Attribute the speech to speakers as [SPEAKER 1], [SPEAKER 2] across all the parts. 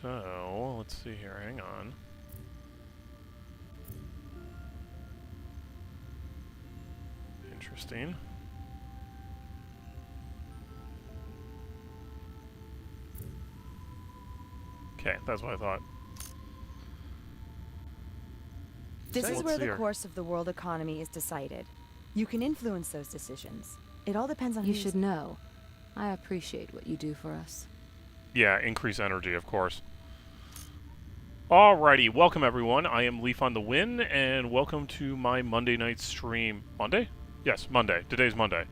[SPEAKER 1] So, let's see here. Hang on. Interesting. Okay, that's what I thought.
[SPEAKER 2] This is where the
[SPEAKER 1] here.
[SPEAKER 2] course of the world economy is decided. You can influence those decisions. It all depends on
[SPEAKER 3] You
[SPEAKER 2] who
[SPEAKER 3] should know. I appreciate what you do for us.
[SPEAKER 1] Yeah, increase energy, of course. Alrighty, welcome everyone. I am Leaf on the Win, and welcome to my Monday night stream. Monday? Yes, Monday. Today's Monday.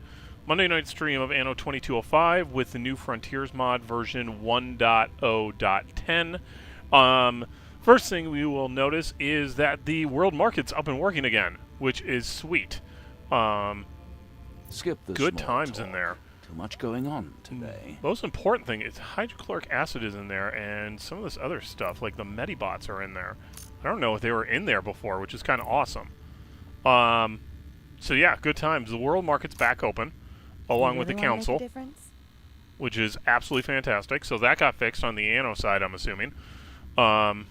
[SPEAKER 1] Monday night stream of Anno 2205 with the new Frontiers mod version 1.0.10. First thing we will notice is that the world market's up and working again, which is sweet.
[SPEAKER 4] Skip the
[SPEAKER 1] Good
[SPEAKER 4] small
[SPEAKER 1] times
[SPEAKER 4] talk.
[SPEAKER 1] in there.
[SPEAKER 4] Too much going on today.
[SPEAKER 1] Most important thing is hydrochloric acid is in there, and some of this other stuff, like the Medibots, are in there. I don't know if they were in there before, which is kind of awesome. So yeah, good times. The world market's back open, along with the council, which is absolutely fantastic. So that got fixed on the Anno side, I'm assuming, of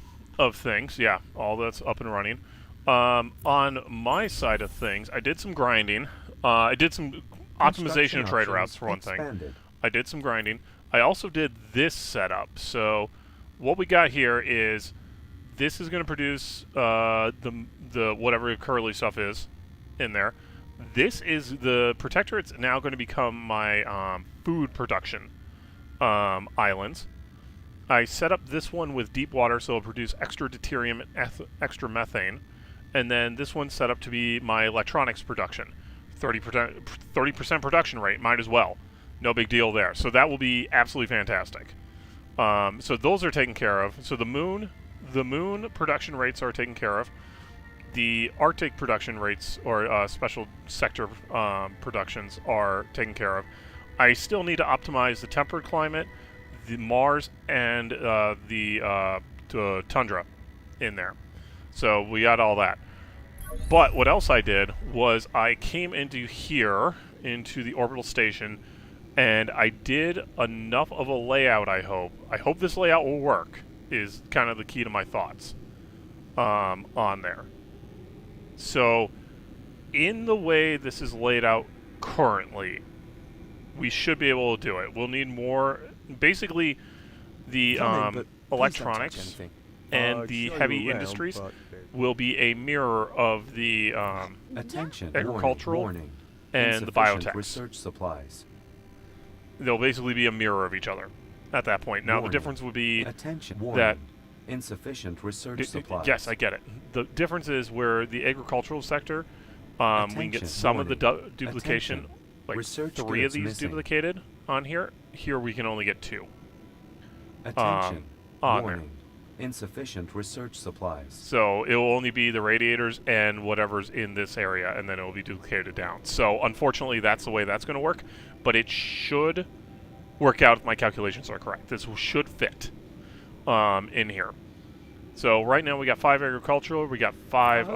[SPEAKER 1] things. Yeah, all that's up and running. On my side of things, I did some grinding. I did some optimization of trade routes, for one thing. I did some grinding. I also did this setup. So what we got here is this is going to produce the whatever curly stuff is in there. This is the protector. It's now going to become my food production islands. I set up this one with deep water, so it'll produce extra deuterium and extra methane. And then this one's set up to be my electronics production. 30% production rate, might as well. No big deal there. So that will be absolutely fantastic. So those are taken care of. So the moon production rates are taken care of. The Arctic production rates, or special sector productions, are taken care of. I still need to optimize the temperate climate, the Mars, and the Tundra in there. So we got all that. But what else I did was I came into here, into the orbital station, and I did enough of a layout, I hope. I hope this layout will work, is kind of the key to my thoughts on there. So, in the way this is laid out currently, we should be able to do it. We'll need more, basically, the electronics and the heavy industries will be a mirror of the agricultural and the biotech.
[SPEAKER 5] Research supplies.
[SPEAKER 1] They'll basically be a mirror of each other at that point. Now, the difference would be that
[SPEAKER 5] insufficient research supplies.
[SPEAKER 1] Yes, I get it. The difference is where the agricultural sector, we can get some of the duplication, like
[SPEAKER 5] research
[SPEAKER 1] 3 of these
[SPEAKER 5] missing.
[SPEAKER 1] duplicated on here. Here we can only get 2.
[SPEAKER 5] Attention.
[SPEAKER 1] On
[SPEAKER 5] Warning.
[SPEAKER 1] there.
[SPEAKER 5] Insufficient research supplies.
[SPEAKER 1] So it will only be the radiators and whatever's in this area, and then it will be duplicated down. So unfortunately, that's the way that's going to work, but it should work out if my calculations are correct. This should fit in here. So right now we got 5 agricultural, we got 5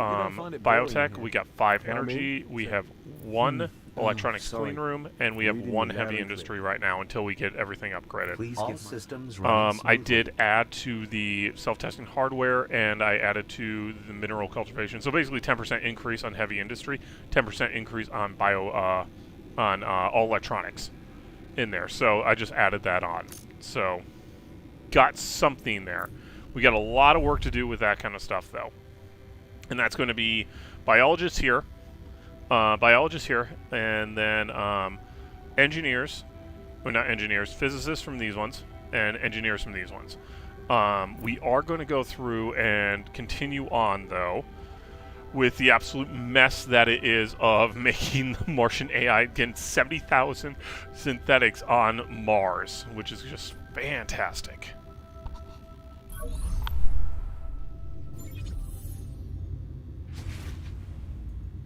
[SPEAKER 1] biotech, we got 5 energy, we have 1 electronics clean room, and we have 1 heavy industry right now until we get everything upgraded.
[SPEAKER 5] Please all systems running
[SPEAKER 1] I
[SPEAKER 5] smoothly.
[SPEAKER 1] did add to the self-testing hardware, and I added to the mineral cultivation. So basically 10% increase on heavy industry, 10% increase on all electronics in there. So I just added that on. So got something there. We got a lot of work to do with that kind of stuff, though. And that's going to be biologists here, and then engineers, or not engineers, physicists from these ones, and engineers from these ones. We are going to go through and continue on, though, with the absolute mess that it is of making the Martian AI again 70,000 synthetics on Mars, which is just fantastic.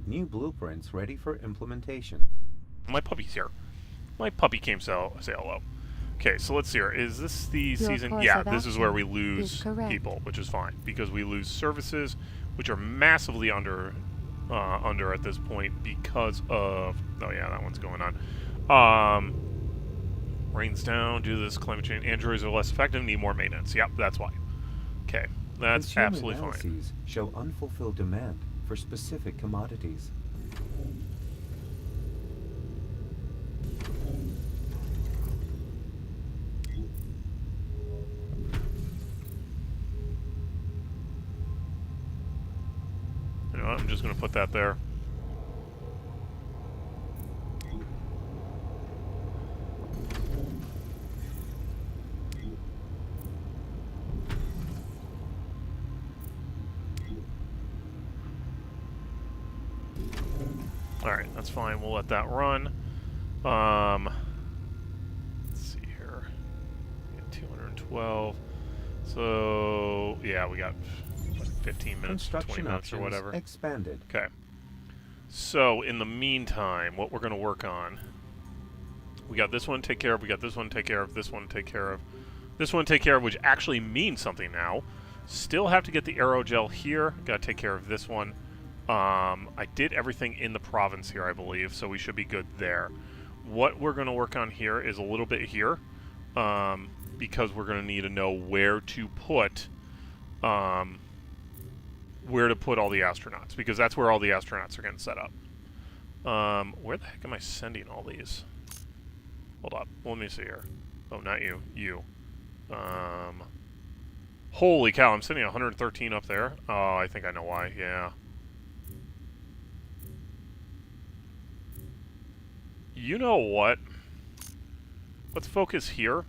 [SPEAKER 5] New blueprints ready for implementation.
[SPEAKER 1] My puppy's here. My puppy came to say hello. Okay, so let's see here. Is this the
[SPEAKER 3] Your
[SPEAKER 1] season?
[SPEAKER 3] course
[SPEAKER 1] Yeah,
[SPEAKER 3] of
[SPEAKER 1] this is where we
[SPEAKER 3] action
[SPEAKER 1] lose
[SPEAKER 3] is correct.
[SPEAKER 1] people, which is fine, because we lose services, which are massively under at this point because of... Oh yeah, that one's going on. Rains down due to this climate change. Androids are less effective, need more maintenance. Yep, that's why. Okay, that's
[SPEAKER 5] Consumer
[SPEAKER 1] absolutely fine.
[SPEAKER 5] analyses show unfulfilled demand for specific commodities.
[SPEAKER 1] You know what, I'm just going to put that there. Alright, that's fine. We'll let that run. Let's see here. We got 212. So, yeah, we got what, 15 minutes, 20 minutes or whatever.
[SPEAKER 5] Expanded.
[SPEAKER 1] Okay. So, in the meantime, what we're going to work on... We got this one to take care of, we got this one to take care of, this one to take care of, this one to take care of, which actually means something now. Still have to get the aerogel here. Got to take care of this one. I did everything in the province here, I believe, so we should be good there. What we're going to work on here is a little bit here, because we're going to need to know where to put all the astronauts, because that's where all the astronauts are getting set up. Where the heck am I sending all these? Hold up, let me see here. Oh, not you. You. Holy cow, I'm sending 113 up there. Oh, I think I know why, yeah. You know what? Let's focus here,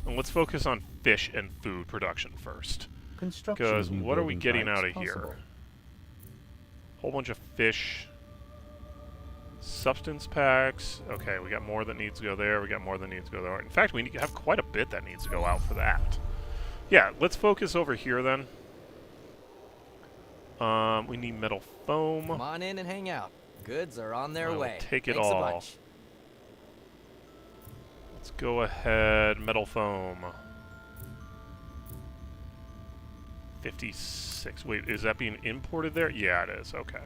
[SPEAKER 1] and let's focus on fish and food production first. Because what are we getting out of here? Whole bunch of fish. Substance packs. Okay, we got more that needs to go there. We got more that needs to go there. In fact, we have quite a bit that needs to go out for that. Yeah, let's focus over here then. We need metal foam.
[SPEAKER 6] Come on in and hang out. Goods are on their way.
[SPEAKER 1] Take it
[SPEAKER 6] Thanks a
[SPEAKER 1] all.
[SPEAKER 6] bunch.
[SPEAKER 1] Let's go ahead. Metal foam. 56. Wait, is that being imported there? Yeah, it is. Okay.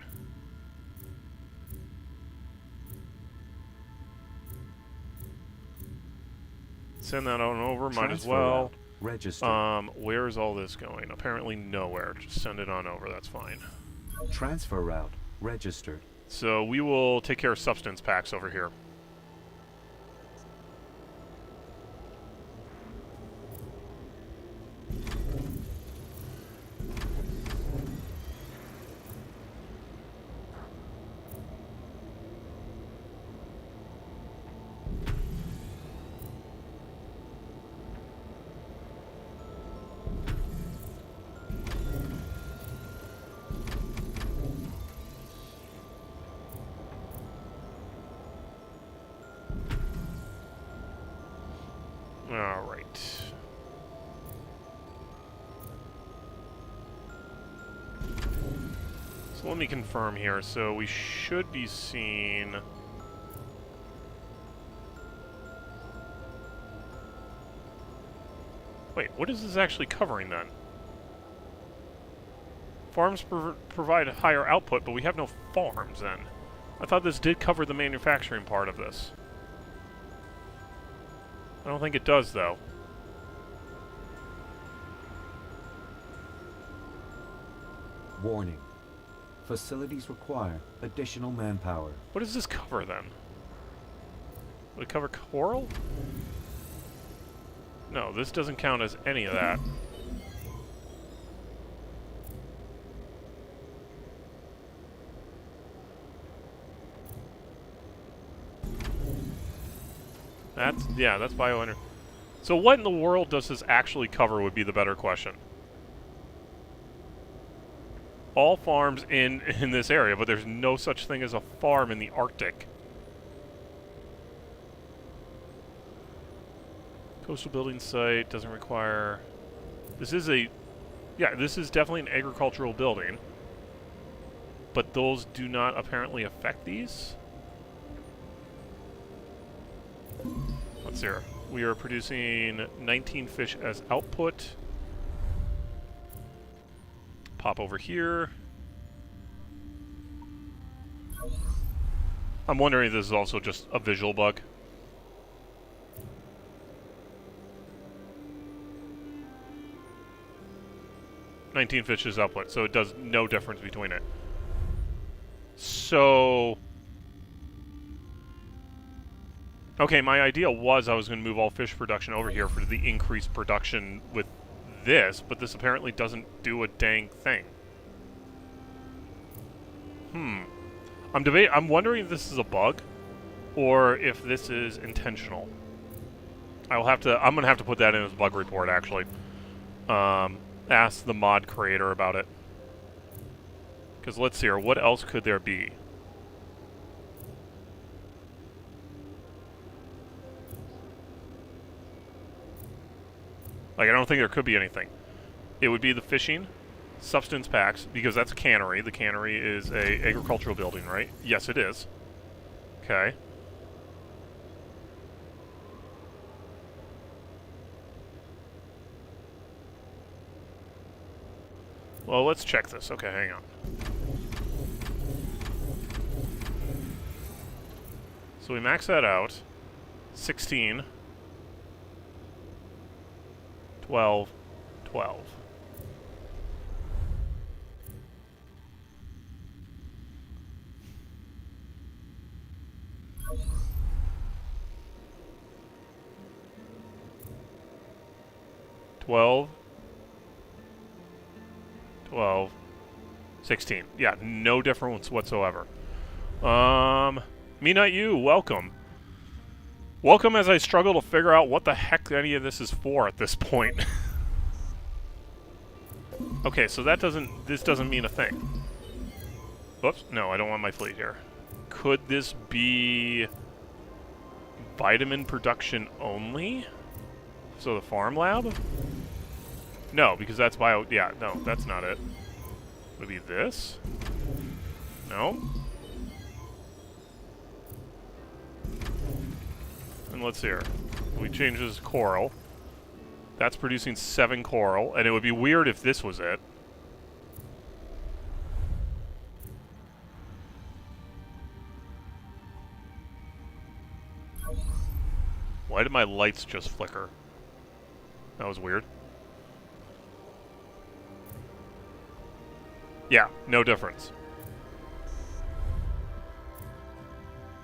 [SPEAKER 1] Send that on over. Might as well.
[SPEAKER 5] Register.
[SPEAKER 1] Where is all this going? Apparently nowhere. Just send it on over. That's fine.
[SPEAKER 5] Transfer route. Registered.
[SPEAKER 1] So we will take care of substance packs over here. Alright. So let me confirm here. So we should be seeing... Wait, what is this actually covering then? Farms provide higher output, but we have no farms then. I thought this did cover the manufacturing part of this. I don't think it does, though.
[SPEAKER 5] Warning. Facilities require additional manpower.
[SPEAKER 1] What does this cover, then? Would it cover coral? No, this doesn't count as any of that. That's bioenergy. So what in the world does this actually cover would be the better question. All farms in this area, but there's no such thing as a farm in the Arctic. Coastal building site doesn't require... This is a... Yeah, this is definitely an agricultural building. But those do not apparently affect these. Let's see here. We are producing 19 fish as output. Pop over here. I'm wondering if this is also just a visual bug. 19 fishes upward, so it does no difference between it. So... Okay, my idea was I was going to move all fish production over here for the increased production with this, but this apparently doesn't do a dang thing. I'm wondering if this is a bug, or if this is intentional. I'm gonna have to put that in as a bug report, actually. Ask the mod creator about it. Because let's see here, what else could there be? Like, I don't think there could be anything. It would be the fishing, substance packs, because that's a cannery. The cannery is a agricultural building, right? Yes, it is. Okay. Well, let's check this. Okay, hang on. So we max that out. 16. 12. 12. $12, 12, 16. Yeah, no difference whatsoever. Me Not You, welcome. Welcome as I struggle to figure out what the heck any of this is for at this point. Okay, so this doesn't mean a thing. Oops, no, I don't want my fleet here. Could this be vitamin production only? So the farm lab? No, because that's bio... Yeah, no, that's not it. Would it be this? No? And let's see here. We change this to coral. That's producing 7 coral, and it would be weird if this was it. Why did my lights just flicker? That was weird. Yeah, no difference.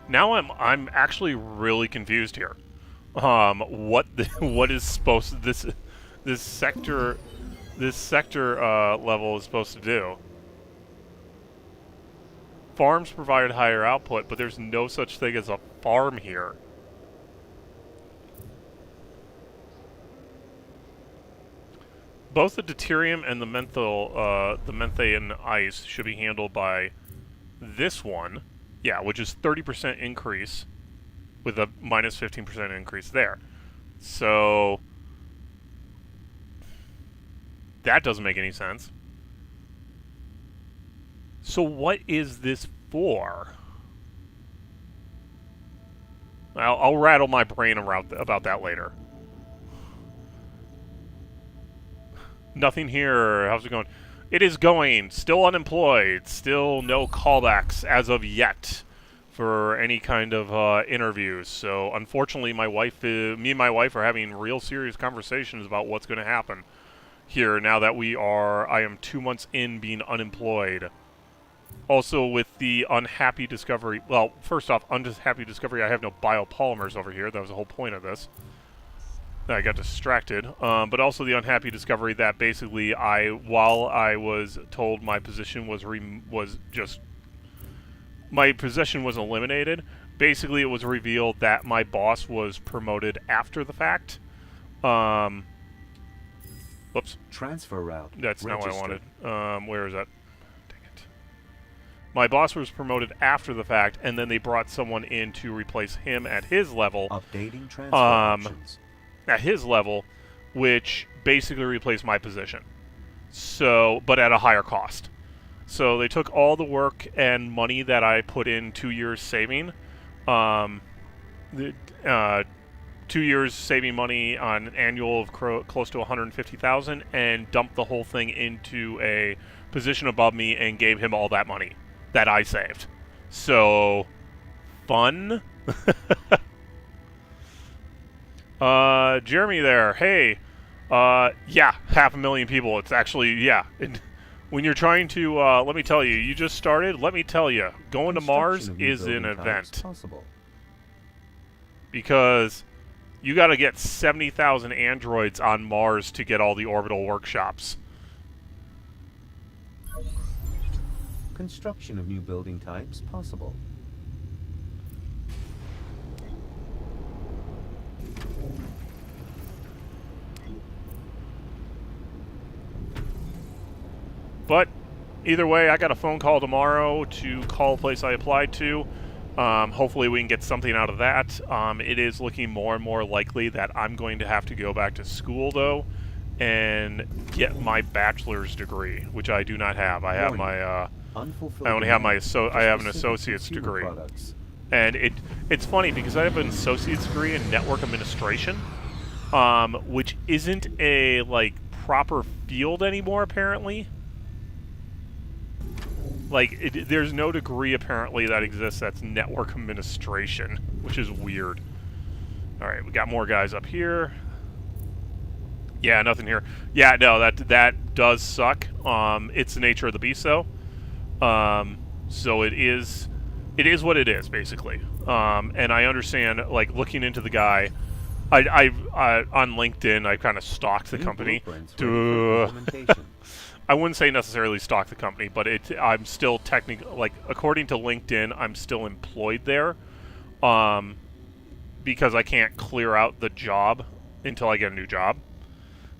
[SPEAKER 1] Now I'm actually really confused here. What is supposed to, this sector level is supposed to do? Farms provide higher output, but there's no such thing as a farm here. Both the deuterium and the methane ice should be handled by this one. Yeah, which is 30% increase with a minus 15% increase there. So that doesn't make any sense. So what is this for? I'll rattle my brain around about that later. Nothing here. How's it going? It is going. Still unemployed. Still no callbacks as of yet for any kind of interviews. So unfortunately, me and my wife are having real serious conversations about what's going to happen here now that I am 2 months in being unemployed. Also with the unhappy discovery, well, first off, unhappy discovery, I have no biopolymers over here. That was the whole point of this. I got distracted, but also the unhappy discovery that basically while I was told my position was eliminated, basically it was revealed that my boss was promoted after the fact. Whoops.
[SPEAKER 5] Transfer route.
[SPEAKER 1] That's not what I wanted. Where is that? Dang it. My boss was promoted after the fact, and then they brought someone in to replace him at his level.
[SPEAKER 5] Updating transfer options.
[SPEAKER 1] At his level, which basically replaced my position. So, but at a higher cost. So they took all the work and money that I put in 2 years saving, 2 years saving money on an annual of close to 150,000, and dumped the whole thing into a position above me and gave him all that money that I saved. So, fun. Jeremy there. Hey, Yeah, 500,000 people. It's actually, yeah. When you're trying to, let me tell you, you just started. Let me tell you, going to Mars
[SPEAKER 5] Construction of new
[SPEAKER 1] is an
[SPEAKER 5] building types
[SPEAKER 1] event.
[SPEAKER 5] possible.
[SPEAKER 1] Because you got to get 70,000 androids on Mars to get all the orbital workshops.
[SPEAKER 5] Construction of new building types possible.
[SPEAKER 1] But either way, I got a phone call tomorrow to call a place I applied to. Hopefully we can get something out of that. It is looking more and more likely that I'm going to have to go back to school, though, and get my bachelor's degree, which I do not have. I have my, I only have my, I have an associate's degree. And it's funny because I have an associate's degree in network administration, which isn't a, like, proper field anymore, apparently. Like, there's no degree, apparently, that exists that's network administration, which is weird. Alright, we got more guys up here. Yeah, nothing here. Yeah, no, that does suck. It's the nature of the beast, though. So it is what it is, basically. And I understand, like, looking into the guy, I on LinkedIn, I kind of stalked the company. I wouldn't say necessarily stalk the company, but I'm still technically, like, according to LinkedIn, I'm still employed there, because I can't clear out the job until I get a new job.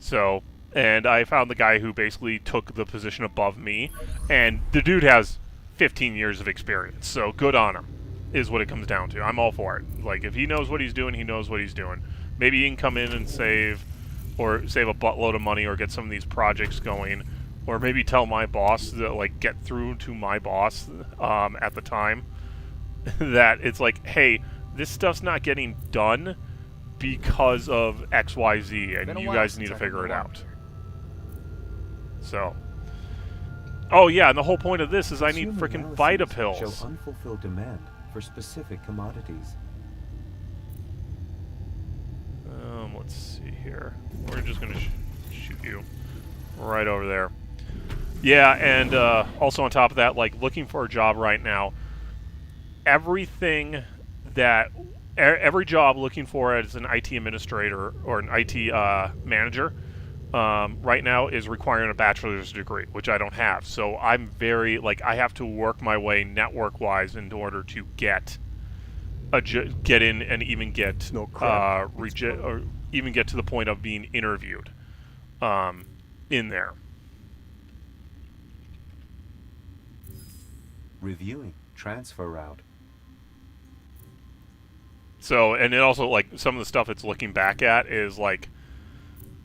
[SPEAKER 1] So, and I found the guy who basically took the position above me, and the dude has 15 years of experience, so good on him, is what it comes down to. I'm all for it. Like, if he knows what he's doing, he knows what he's doing. Maybe he can come in and save a buttload of money or get some of these projects going. Or maybe tell my boss, that, like, get through to my boss at the time that it's like, hey, this stuff's not getting done because of XYZ, and you guys need to figure it out. So. Oh, yeah, and the whole point of this is I need freaking Vita pills.
[SPEAKER 5] Show unfulfilled demand for specific commodities.
[SPEAKER 1] Let's see here. We're just going to shoot you right over there. Yeah, and also on top of that, like, looking for a job right now, every job looking for as an IT administrator or an IT manager right now is requiring a bachelor's degree, which I don't have. So I'm very, like, I have to work my way network-wise in order to get in and even get or even get to the point of being interviewed in there.
[SPEAKER 5] Reviewing transfer route.
[SPEAKER 1] So, and it also, like, some of the stuff it's looking back at is like,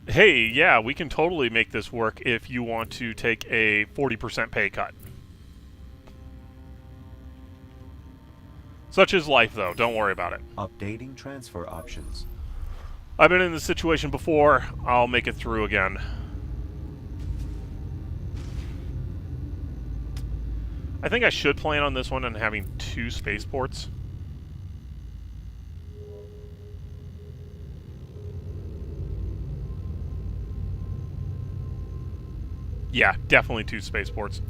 [SPEAKER 1] hey, yeah, we can totally make this work if you want to take a 40% pay cut. Such is life, though. Don't worry about it.
[SPEAKER 5] Updating transfer options.
[SPEAKER 1] I've been in this situation before. I'll make it through again. I think I should plan on this one and having 2 spaceports. Yeah, definitely 2 spaceports.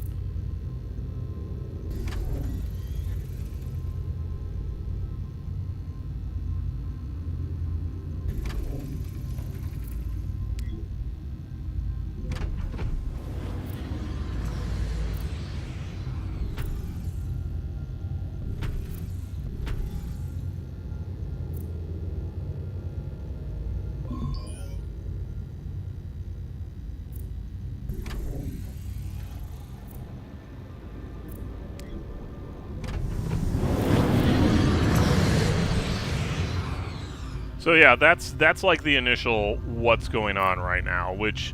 [SPEAKER 1] So yeah, that's like the initial what's going on right now, which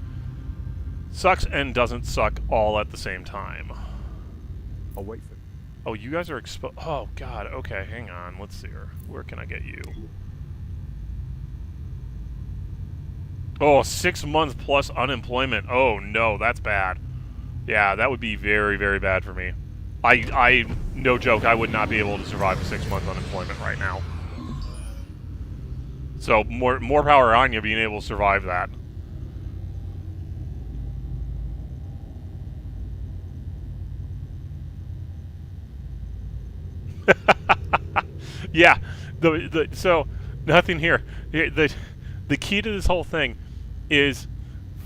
[SPEAKER 1] sucks and doesn't suck all at the same time.
[SPEAKER 5] I'll wait for.
[SPEAKER 1] Oh, you guys are exposed. Oh God. Okay, hang on. Let's see here. Where can I get you? Oh, 6 months plus unemployment. Oh no, that's bad. Yeah, that would be very, very bad for me. I no joke, I would not be able to survive a 6 month unemployment right now. So more power on you being able to survive that. Yeah. So nothing here. The key to this whole thing is,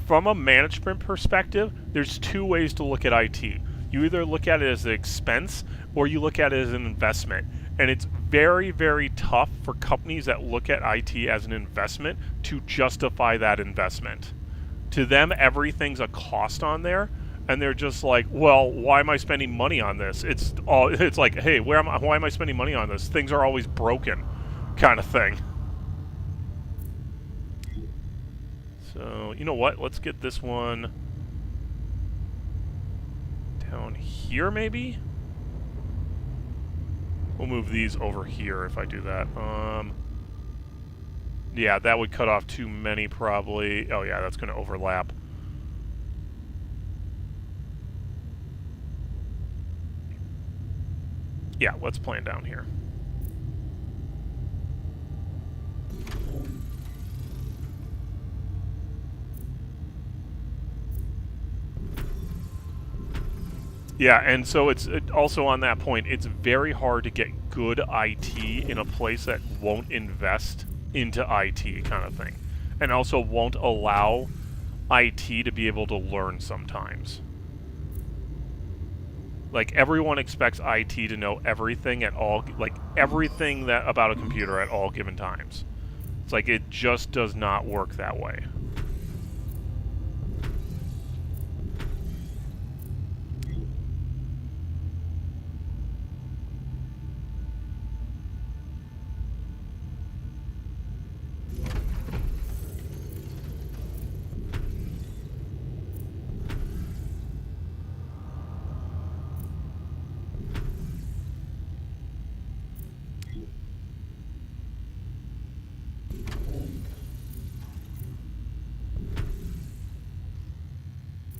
[SPEAKER 1] from a management perspective, there's two ways to look at IT. You either look at it as an expense or you look at it as an investment. And it's very, very tough for companies that look at IT as an investment to justify that investment. To them, everything's a cost on there, and they're just like, well, why am I spending money on this? It's like, hey, why am I spending money on this? Things are always broken, kind of thing. So, you know what? Let's get this one down here, maybe? We'll move these over here if I do that. Yeah, that would cut off too many, probably. Oh, yeah, that's going to overlap. Yeah, let's plan down here. Yeah, and so it's also on that point, it's very hard to get good IT in a place that won't invest into IT kind of thing. And also won't allow IT to be able to learn sometimes. Like, everyone expects IT to know everything at all, like, everything that about a computer at all given times. It's like, it just does not work that way.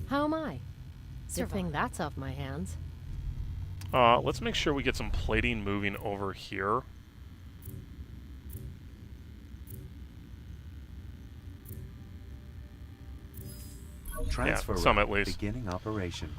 [SPEAKER 7] How am I? Good thing that's off my hands.
[SPEAKER 1] Let's make sure we get some plating moving over here.
[SPEAKER 5] Transfer
[SPEAKER 1] some
[SPEAKER 5] route
[SPEAKER 1] at least.
[SPEAKER 5] beginning operation.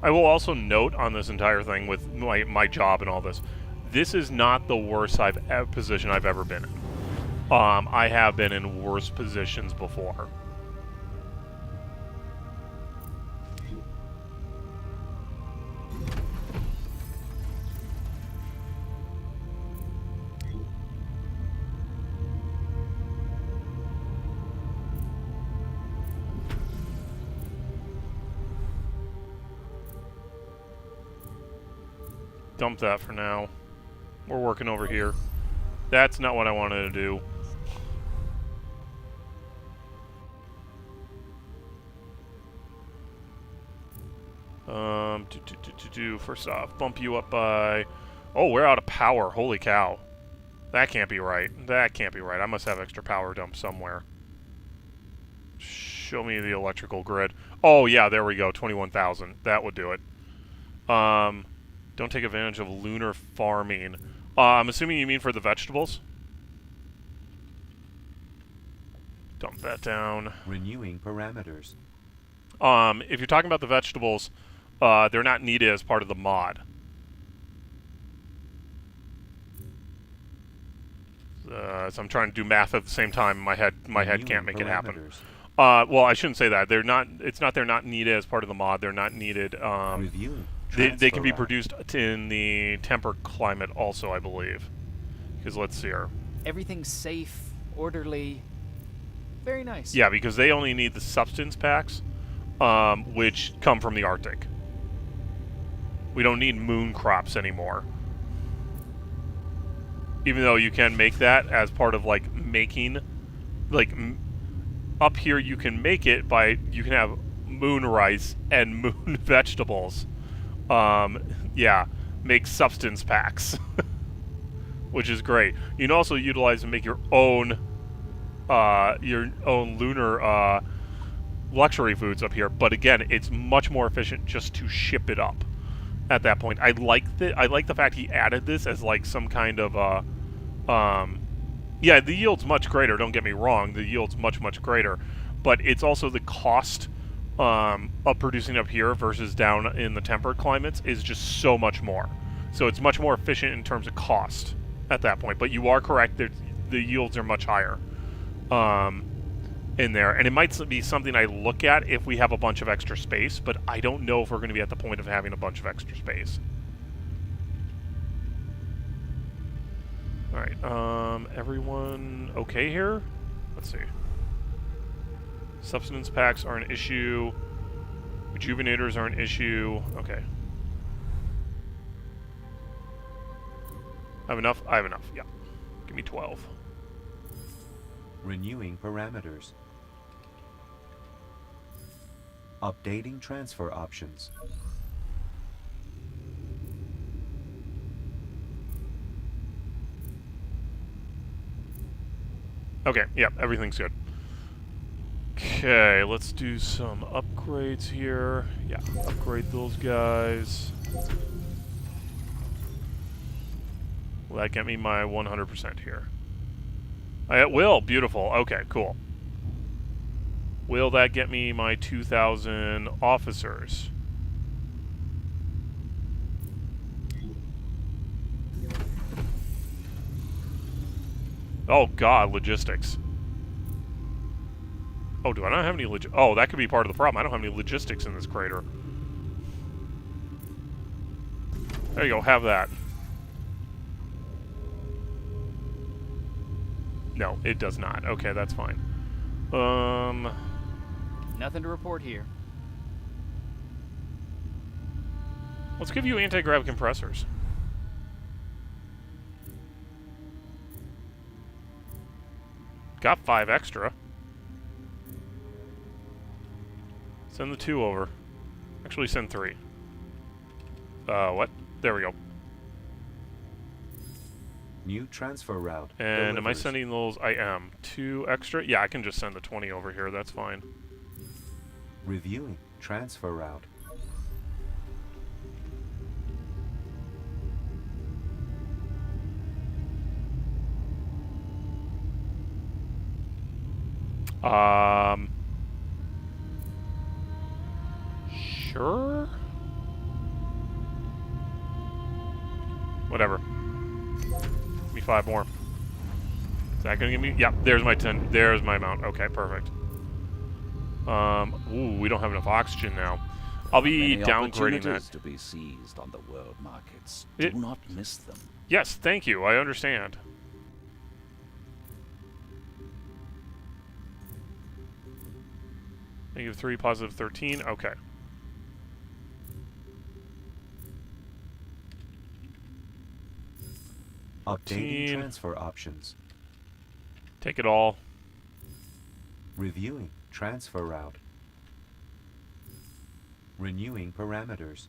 [SPEAKER 1] I will also note on this entire thing with my job and all this, this is not the worst position I've ever been in. I have been in worse positions before. Dump that for now. We're working over here. That's not what I wanted to do. First off, bump you up by... Oh, we're out of power. Holy cow. That can't be right. That can't be right. I must have extra power dump somewhere. Show me the electrical grid. Oh, yeah, there we go. 21,000. That would do it. Don't take advantage of lunar farming. I'm assuming you mean for the vegetables? Dump that down.
[SPEAKER 5] Renewing parameters.
[SPEAKER 1] If you're talking about the vegetables, they're not needed as part of the mod. So I'm trying to do math at the same time. My head can't make it happen. Well, I shouldn't say that. They're not. It's not. They're not needed as part of the mod. They're not needed.
[SPEAKER 5] Review.
[SPEAKER 1] They can be produced in the temperate climate also, I believe. Because let's see here.
[SPEAKER 8] Everything's safe, orderly. Very nice.
[SPEAKER 1] Yeah, because they only need the substance packs, which come from the Arctic. We don't need moon crops anymore. Even though you can make that as part of, like, making... Like, up here you can make it by... You can have moon rice and moon vegetables. Yeah. Make substance packs. Which is great. You can also utilize and make your own lunar luxury foods up here. But again, it's much more efficient just to ship it up at that point. I like the fact he added this as like some kind of yeah, the yield's much greater, don't get me wrong. The yield's much greater. But it's also the cost of producing up here versus down in the temperate climates is just so much more. So it's much more efficient in terms of cost at that point. But you are correct, the yields are much higher in there. And it might be something I look at if we have a bunch of extra space, but I don't know if we're going to be at the point of having a bunch of extra space. Alright, everyone okay here? Let's see. Substance packs are an issue. Rejuvenators are an issue. Okay. I have enough? I have enough, yeah. Give me 12.
[SPEAKER 5] Renewing parameters. Updating transfer options.
[SPEAKER 1] Okay, yeah, everything's good. Okay, let's do some upgrades here. Yeah, upgrade those guys. Will that get me my 100% here? It will. Beautiful. Okay, cool. Will that get me my 2,000 officers? Oh, God, logistics. Oh, do I not have any Oh, that could be part of the problem. I don't have any logistics in this crater. There you go. Have that. No, it does not. Okay, that's fine.
[SPEAKER 8] Nothing to report here.
[SPEAKER 1] Let's give you anti-grav compressors. Got 5 extra. Send the 2 over. Actually, send 3. What? There we go.
[SPEAKER 5] New transfer route.
[SPEAKER 1] And am I sending those? I am. 2 extra? Yeah, I can just send the 20 over here. That's fine.
[SPEAKER 5] Reviewing transfer route.
[SPEAKER 1] Sure? Whatever. Give me 5 more. Is that gonna give me? Yeah, there's my 10. There's my amount. Okay, perfect. Ooh, we don't have enough oxygen now. I'll be
[SPEAKER 4] Many
[SPEAKER 1] downgrading that.
[SPEAKER 4] opportunities to be seized on the world markets. Do not miss them.
[SPEAKER 1] Yes, thank you. I understand. -3, +13. Okay.
[SPEAKER 5] Updating transfer options.
[SPEAKER 1] Take it all.
[SPEAKER 5] Reviewing transfer route. Renewing parameters.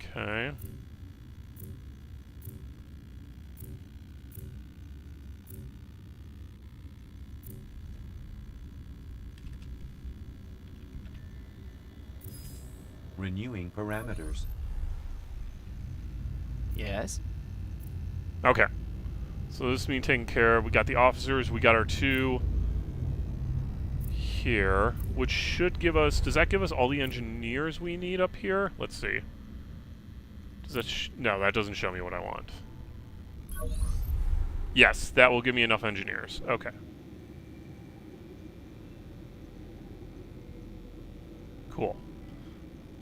[SPEAKER 1] Okay.
[SPEAKER 5] Renewing parameters.
[SPEAKER 8] Yes.
[SPEAKER 1] Okay. So this means taken care of. We got the officers. We got our 2 here, which should give us... Does that give us all the engineers we need up here? Let's see. Does that... No, that doesn't show me what I want. Yes, that will give me enough engineers. Okay. Cool.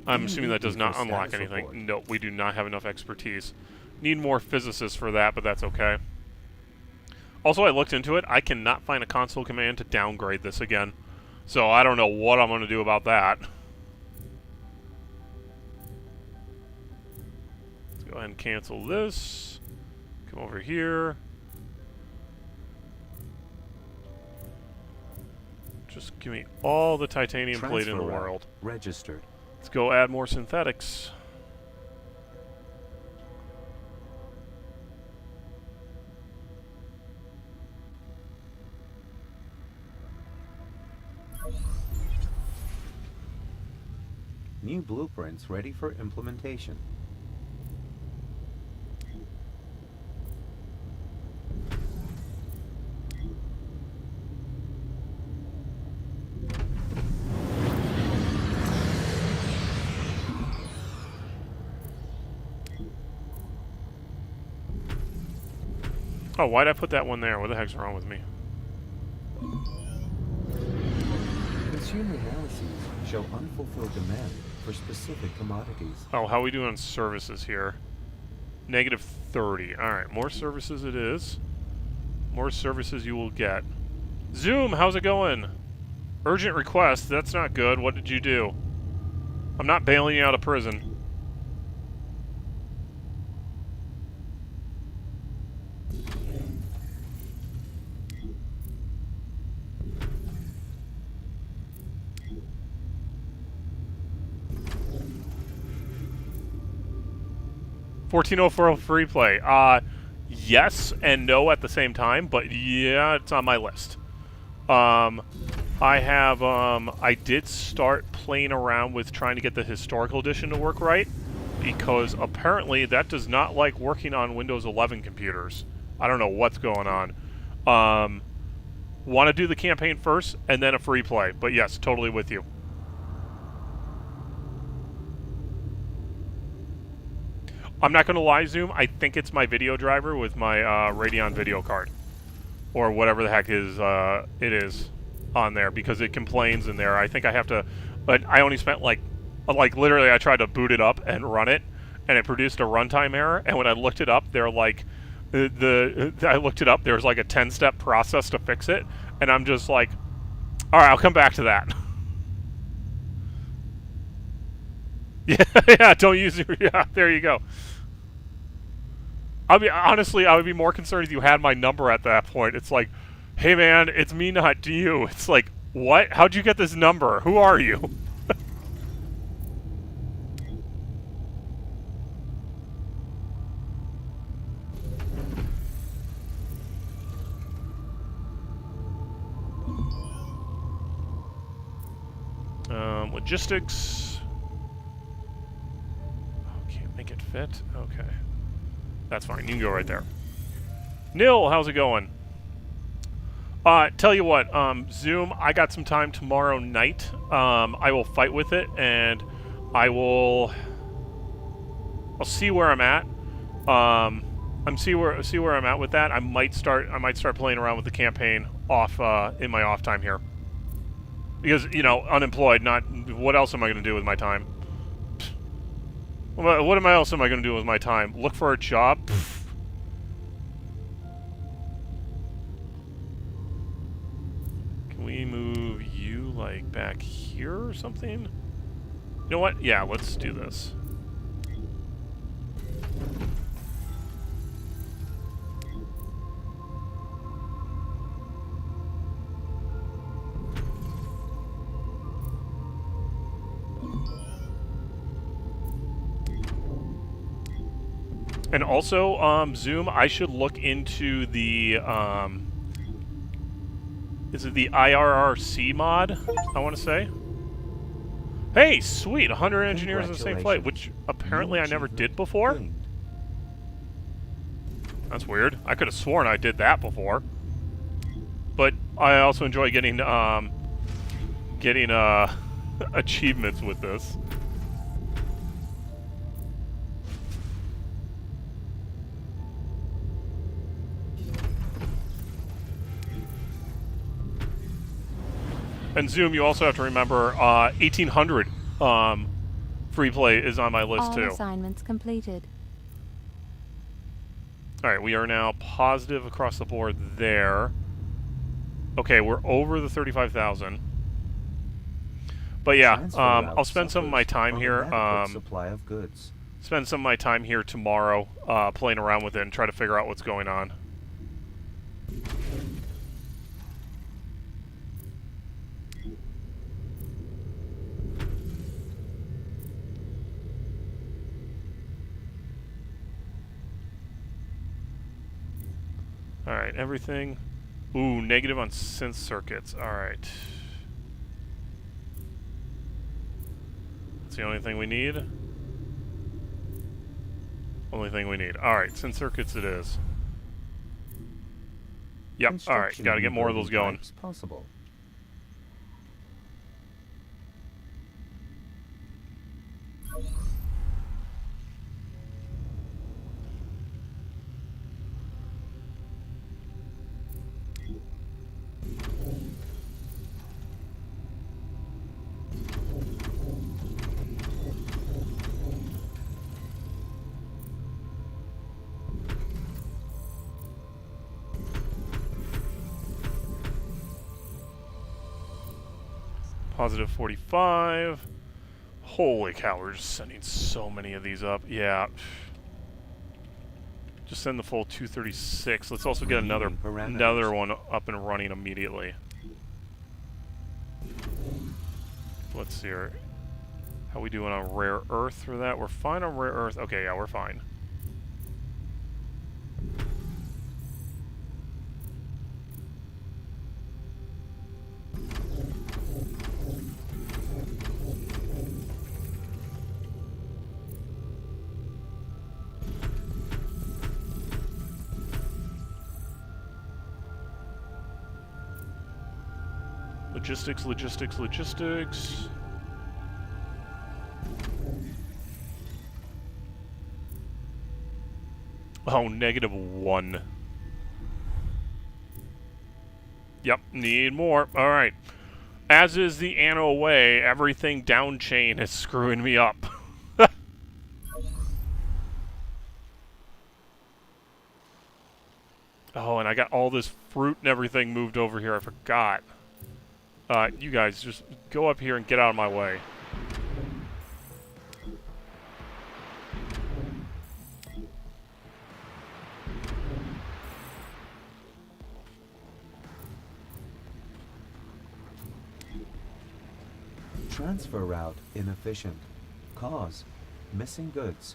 [SPEAKER 1] I'm assuming that does not unlock anything. No, we do not have enough expertise. Need more physicists for that, but that's okay. Also, I looked into it. I cannot find a console command to downgrade this again. So I don't know what I'm going to do about that. Go ahead and cancel this. Come over here. Just give me all the titanium plate in the
[SPEAKER 5] Transfer route
[SPEAKER 1] world.
[SPEAKER 5] registered.
[SPEAKER 1] Let's go add more synthetics.
[SPEAKER 5] New blueprints ready for implementation.
[SPEAKER 1] Oh, why'd I put that one there? What the heck's wrong with me?
[SPEAKER 5] Consumer analyses show unfulfilled demand for specific commodities.
[SPEAKER 1] Oh, how are we doing on services here? Negative 30. Alright, more services it is. More services you will get. Zoom, how's it going? Urgent request, that's not good. What did you do? I'm not bailing you out of prison. $14.04 free play. Yes and no at the same time, but yeah, it's on my list. I did start playing around with trying to get the historical edition to work right, because apparently that does not like working on Windows 11 computers. I don't know what's going on. Want to do the campaign first, and then a free play, but yes, totally with you. I'm not going to lie, Zoom. I think it's my video driver with my Radeon video card. Or whatever the heck it is on there, because it complains in there. I think I have to... But I only spent like literally I tried to boot it up and run it, and it produced a runtime error. And when I looked it up, they're like... I looked it up, there's like a 10-step process to fix it. And I'm just like, alright, I'll come back to that. Yeah, don't use your... Yeah, there you go. Honestly, I would be more concerned if you had my number at that point. It's like, hey man, it's me, not you. It's like, what? How'd you get this number? Who are you? Logistics. Oh, can't make it fit? Okay. That's fine. You can go right there. Nil, how's it going? Tell you what, Zoom, I got some time tomorrow night. I will fight with it, and I'll see where I'm at. See where I'm at with that. I might start playing around with the campaign off in my off time here. Because, you know, unemployed, what else am I going to do with my time? What else am I going to do with my time? Look for a job? Can we move you, like, back here or something? You know what? Yeah, let's do this. And also, Zoom, I should look into the, is it the IRRC mod, I want to say? Hey, sweet, 100 engineers in the same flight, which apparently I never did before. That's weird. I could have sworn I did that before. But I also enjoy getting achievements with this. And Zoom, you also have to remember 1800 free play is on my list too.
[SPEAKER 3] All assignments completed.
[SPEAKER 1] Alright, we are now positive across the board there. Okay, we're over the 35,000. But yeah, I'll spend some of my time here.
[SPEAKER 5] Supply of goods.
[SPEAKER 1] spend some of my time here tomorrow playing around with it and try to figure out what's going on. Alright, everything. Ooh, negative on synth circuits. Alright. That's the only thing we need. Only thing we need. Alright, synth circuits it is. Yep, alright, gotta get more of those going.
[SPEAKER 5] Possible.
[SPEAKER 1] Positive 45. Holy cow, we're just sending so many of these up. Yeah. Just send the full 236. Let's also get another one up and running immediately. Let's see here. How we doing on rare earth for that? We're fine on rare earth. Okay, yeah, we're fine. Logistics, logistics, logistics. Oh, -1. Yep, need more. Alright. As is the Anno way, everything down chain is screwing me up. Oh, and I got all this fruit and everything moved over here. I forgot. You guys, just go up here and get out of my way.
[SPEAKER 5] Transfer route inefficient. Cause missing goods.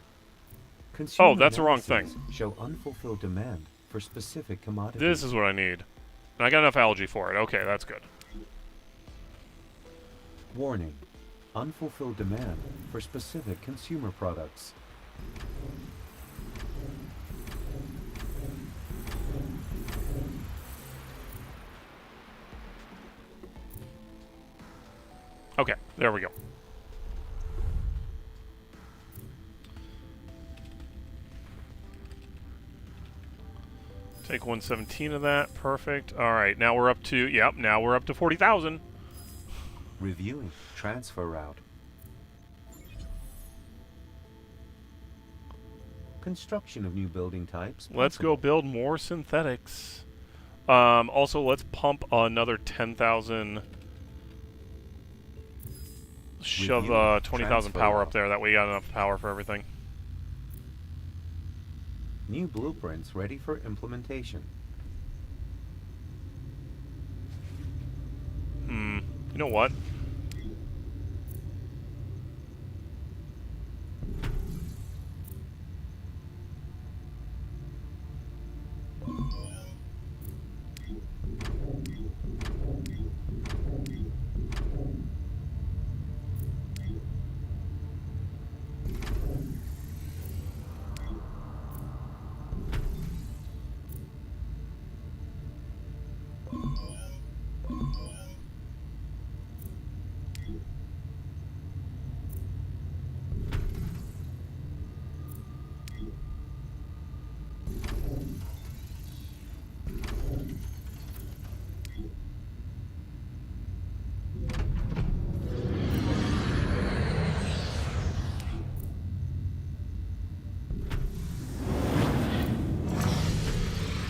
[SPEAKER 5] Consumer
[SPEAKER 1] Oh, that's the wrong thing.
[SPEAKER 5] analyses show unfulfilled demand for specific commodities.
[SPEAKER 1] This is what I need. And I got enough algae for it. Okay, that's good.
[SPEAKER 5] Warning. Unfulfilled demand for specific consumer products.
[SPEAKER 1] Okay, there we go. Take 117 of that. Perfect. All right, now we're up to, yep, now we're up to 40,000.
[SPEAKER 5] Reviewing transfer route. Construction of new building types.
[SPEAKER 1] Let's go build more synthetics. Also, let's pump another 10,000. Shove 20,000 power up there. That way we got enough power for everything.
[SPEAKER 5] New blueprints ready for implementation.
[SPEAKER 1] You know what?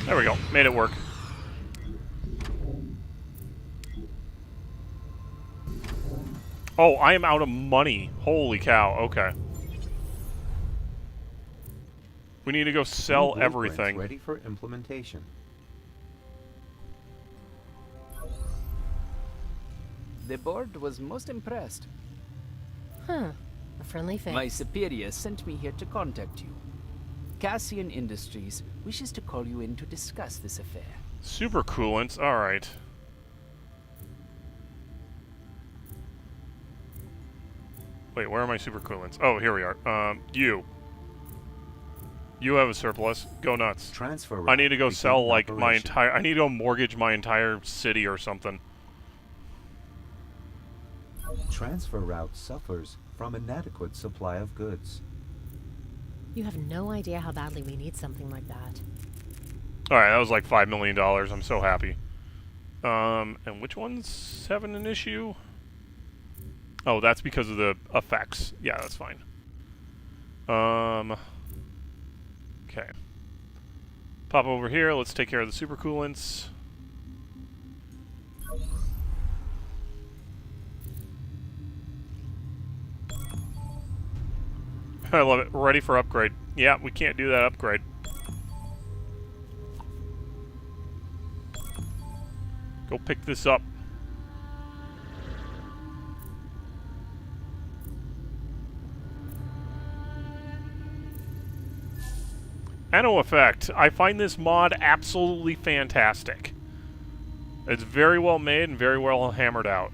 [SPEAKER 1] There we go. Made it work. Oh, I am out of money. Holy cow. Okay. We need to go
[SPEAKER 5] New
[SPEAKER 1] sell
[SPEAKER 5] blueprints
[SPEAKER 1] everything.
[SPEAKER 5] ready for implementation.
[SPEAKER 8] The board was most impressed.
[SPEAKER 7] Huh. A friendly face.
[SPEAKER 8] My superior sent me here to contact you. Cassian Industries wishes to call you in to discuss this affair.
[SPEAKER 1] Super coolants. All right. Wait, where are my super coolants? Oh, here we are. You have a surplus. Go nuts.
[SPEAKER 5] Transfer.
[SPEAKER 1] I need to go
[SPEAKER 5] route
[SPEAKER 1] sell
[SPEAKER 5] begin
[SPEAKER 1] like my
[SPEAKER 5] operation.
[SPEAKER 1] entire. I need to go mortgage my entire city or something.
[SPEAKER 5] Transfer route suffers from inadequate supply of goods.
[SPEAKER 7] You have no idea how badly we need something like that.
[SPEAKER 1] All right, that was like $5 million. I'm so happy. And which one's having an issue? Oh, that's because of the effects. Yeah, that's fine. Okay. Pop over here. Let's take care of the super coolants. I love it. Ready for upgrade. Yeah, we can't do that upgrade. Go pick this up. Anno effect. I find this mod absolutely fantastic. It's very well made and very well hammered out.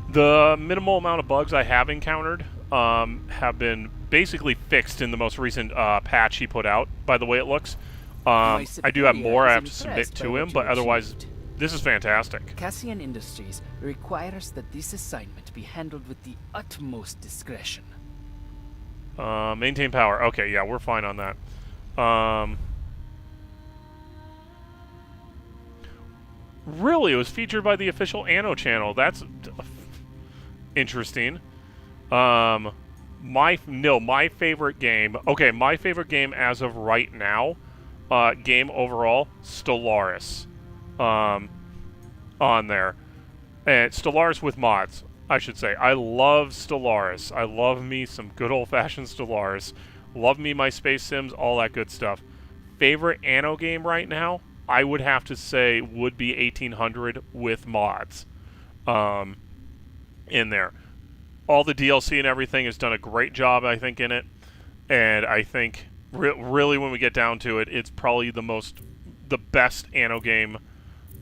[SPEAKER 1] The minimal amount of bugs I have encountered have been basically fixed in the most recent patch he put out, by the way it looks. I do have more I have to submit to him, but otherwise, this is fantastic.
[SPEAKER 8] Cassian Industries requires that this assignment be handled with the utmost discretion.
[SPEAKER 1] Maintain power. Okay, yeah, we're fine on that. Really, it was featured by the official Anno channel. That's interesting. My favorite game. Okay, my favorite game as of right now, game overall, Stellaris. On there, and Stellaris with mods, I should say. I love Stellaris. I love me some good old-fashioned Stellaris. Love me my space sims, all that good stuff. Favorite Anno game right now, I would have to say, would be 1800 with mods. In there. All the DLC and everything has done a great job, I think, in it. And I think, really, when we get down to it, it's probably the best Anno game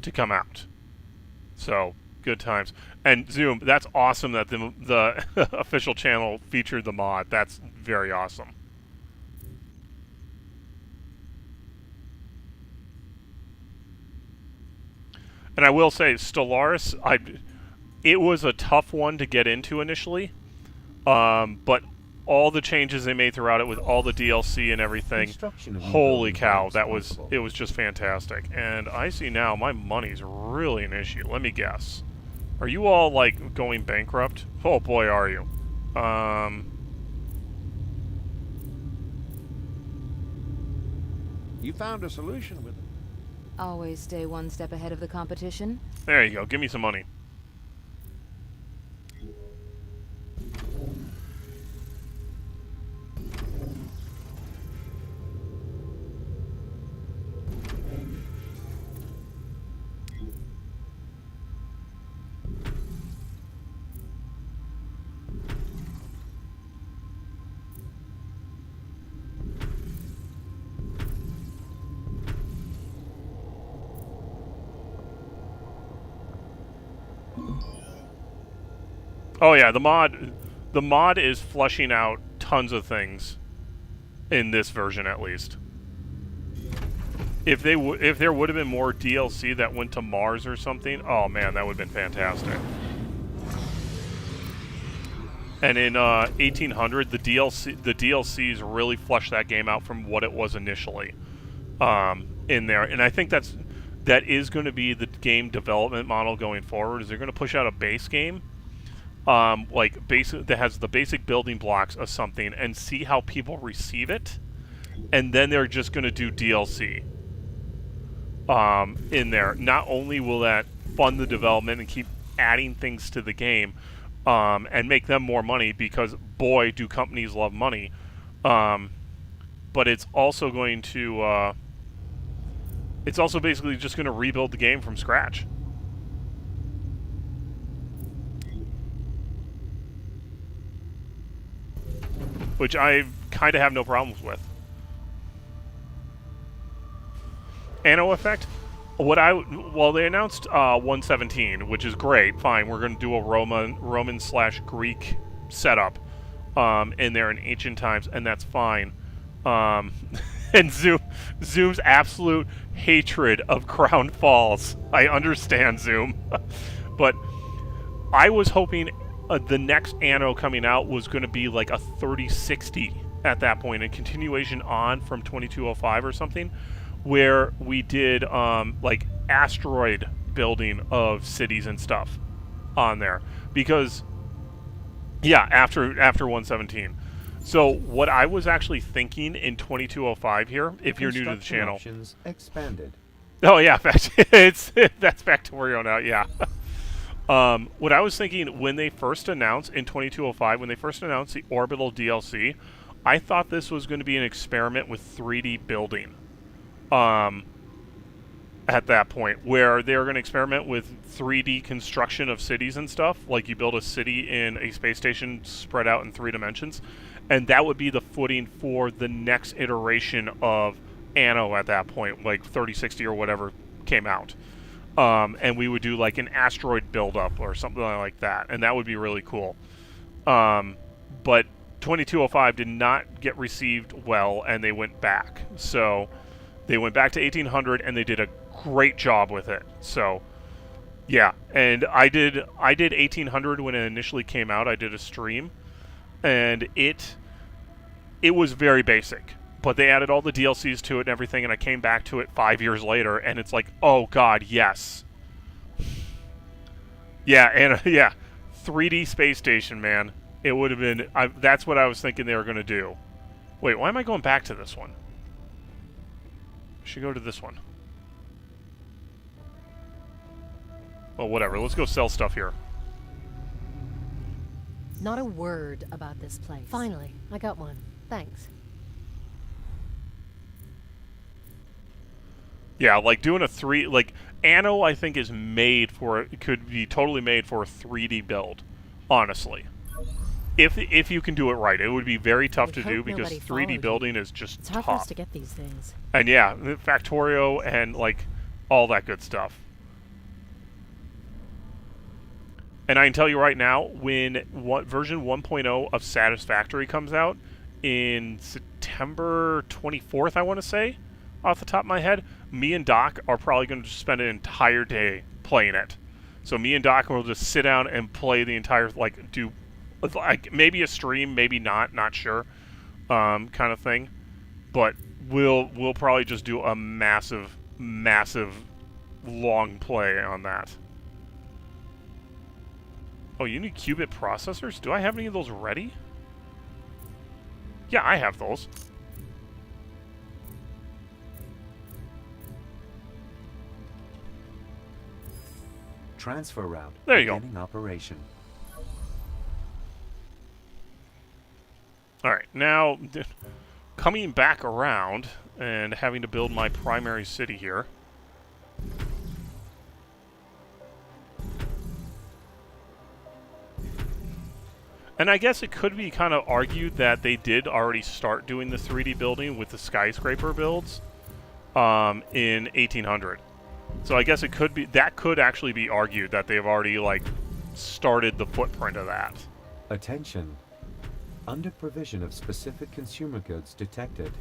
[SPEAKER 1] to come out. So, good times. And Zoom, that's awesome that the official channel featured the mod. That's very awesome. And I will say, Stellaris, it was a tough one to get into initially, but all the changes they made throughout it with all the DLC and everything, holy cow, it was just fantastic. And I see now my money's really an issue. Let me guess. Are you all, like, going bankrupt? Oh boy, are you.
[SPEAKER 9] You found a solution with it.
[SPEAKER 3] Always stay one step ahead of the competition.
[SPEAKER 1] There you go. Give me some money. Oh yeah, the mod is flushing out tons of things in this version, at least. If there would have been more DLC that went to Mars or something, oh man, that would have been fantastic. And in 1800, the DLCs really flushed that game out from what it was initially in there. And I think that is going to be the game development model going forward. Is they're going to push out a base game, that has the basic building blocks of something, and see how people receive it, and then they're just going to do DLC in there. Not only will that fund the development and keep adding things to the game and make them more money, because boy, do companies love money. But it's also going to it's also basically just going to rebuild the game from scratch. Which I kind of have no problems with. Anno effect? Well, they announced 117, which is great. Fine, we're going to do a Roman/Greek setup in there in ancient times, and that's fine. And Zoom's absolute hatred of Crown Falls. I understand, Zoom. But I was hoping the next Anno coming out was going to be like a 3060 at that point, a continuation on from 2205 or something, where we did like asteroid building of cities and stuff on there. Because, yeah, after 117. So what I was actually thinking in 2205 here, if you're new to the channel,
[SPEAKER 5] options expanded.
[SPEAKER 1] oh yeah, that's Factorio now, yeah. What I was thinking when they first announced in 2205, when they first announced the Orbital DLC, I thought this was going to be an experiment with 3D building. At that point, where they were going to experiment with 3D construction of cities and stuff, like you build a city in a space station spread out in 3 dimensions, and that would be the footing for the next iteration of Anno at that point, like 3060 or whatever came out. And we would do like an asteroid buildup or something like that, and that would be really cool. But 2205 did not get received well, and they went back. So they went back to 1800, and they did a great job with it. So yeah, and I did 1800 when it initially came out. I did a stream, and it was very basic, but they added all the DLCs to it and everything, and I came back to it 5 years later, and it's like, oh god, yes. Yeah, and yeah, 3D space station, man. It would have been, that's what I was thinking they were going to do. Wait, why am I going back to this one? I should go to this one. Well, whatever, let's go sell stuff here.
[SPEAKER 7] Not a word about this place. Finally, I got one. Thanks.
[SPEAKER 1] Yeah, like doing like Anno, I think is made for, it could be totally made for a 3D build, honestly. If you can do it right. It would be very tough to do because 3D building is just
[SPEAKER 7] It's hard for us to get these things.
[SPEAKER 1] And yeah, Factorio and like all that good stuff. And I can tell you right now, when version 1.0 of Satisfactory comes out in September 24th, I want to say, off the top of my head, me and Doc are probably going to spend an entire day playing it. So me and Doc will just sit down and play the entire, like, do, like, maybe a stream, maybe not sure, kind of thing. But we'll probably just do a massive long play on that. Oh, you need qubit processors? Do I have any of those ready? Yeah, I have those.
[SPEAKER 5] Transfer route.
[SPEAKER 1] There you go.
[SPEAKER 5] Beginning operation.
[SPEAKER 1] Alright, now coming back around and having to build my primary city here. And I guess it could be kind of argued that they did already start doing the 3D building with the skyscraper builds in 1800. So I guess it could be, that could actually be argued that they've already like started the footprint of that.
[SPEAKER 5] Attention. Under provision of specific consumer goods detected.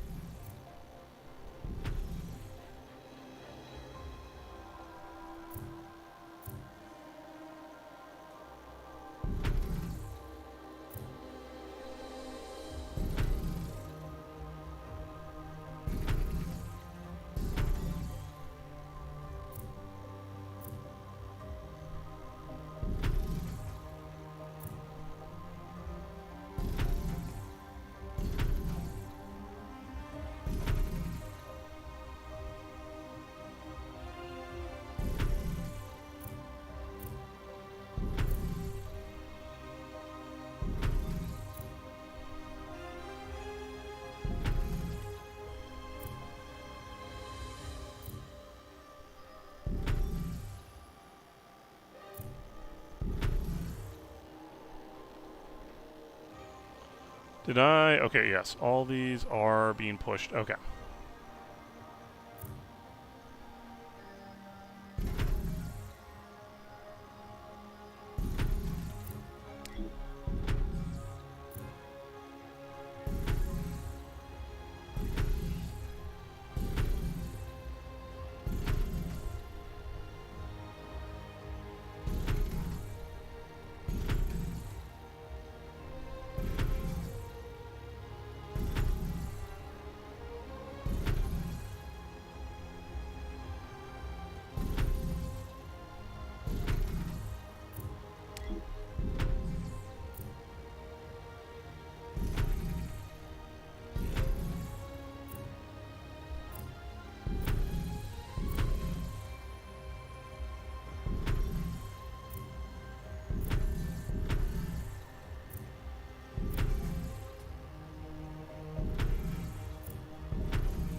[SPEAKER 1] Did I? Okay, yes. All these are being pushed. Okay.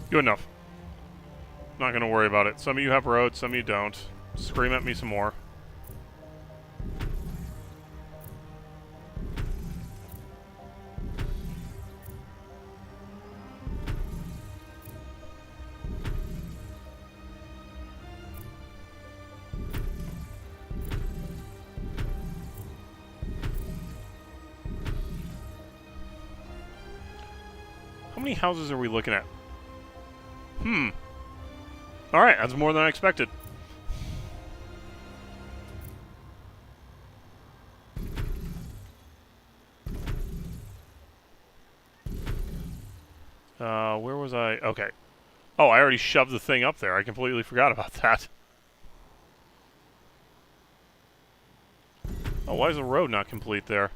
[SPEAKER 1] Good enough. Not going to worry about it. Some of you have roads, some of you don't. Scream at me some more. How many houses are we looking at? Alright, that's more than I expected. Where was I? Okay. Oh, I already shoved the thing up there. I completely forgot about that. Oh, why is the road not complete there?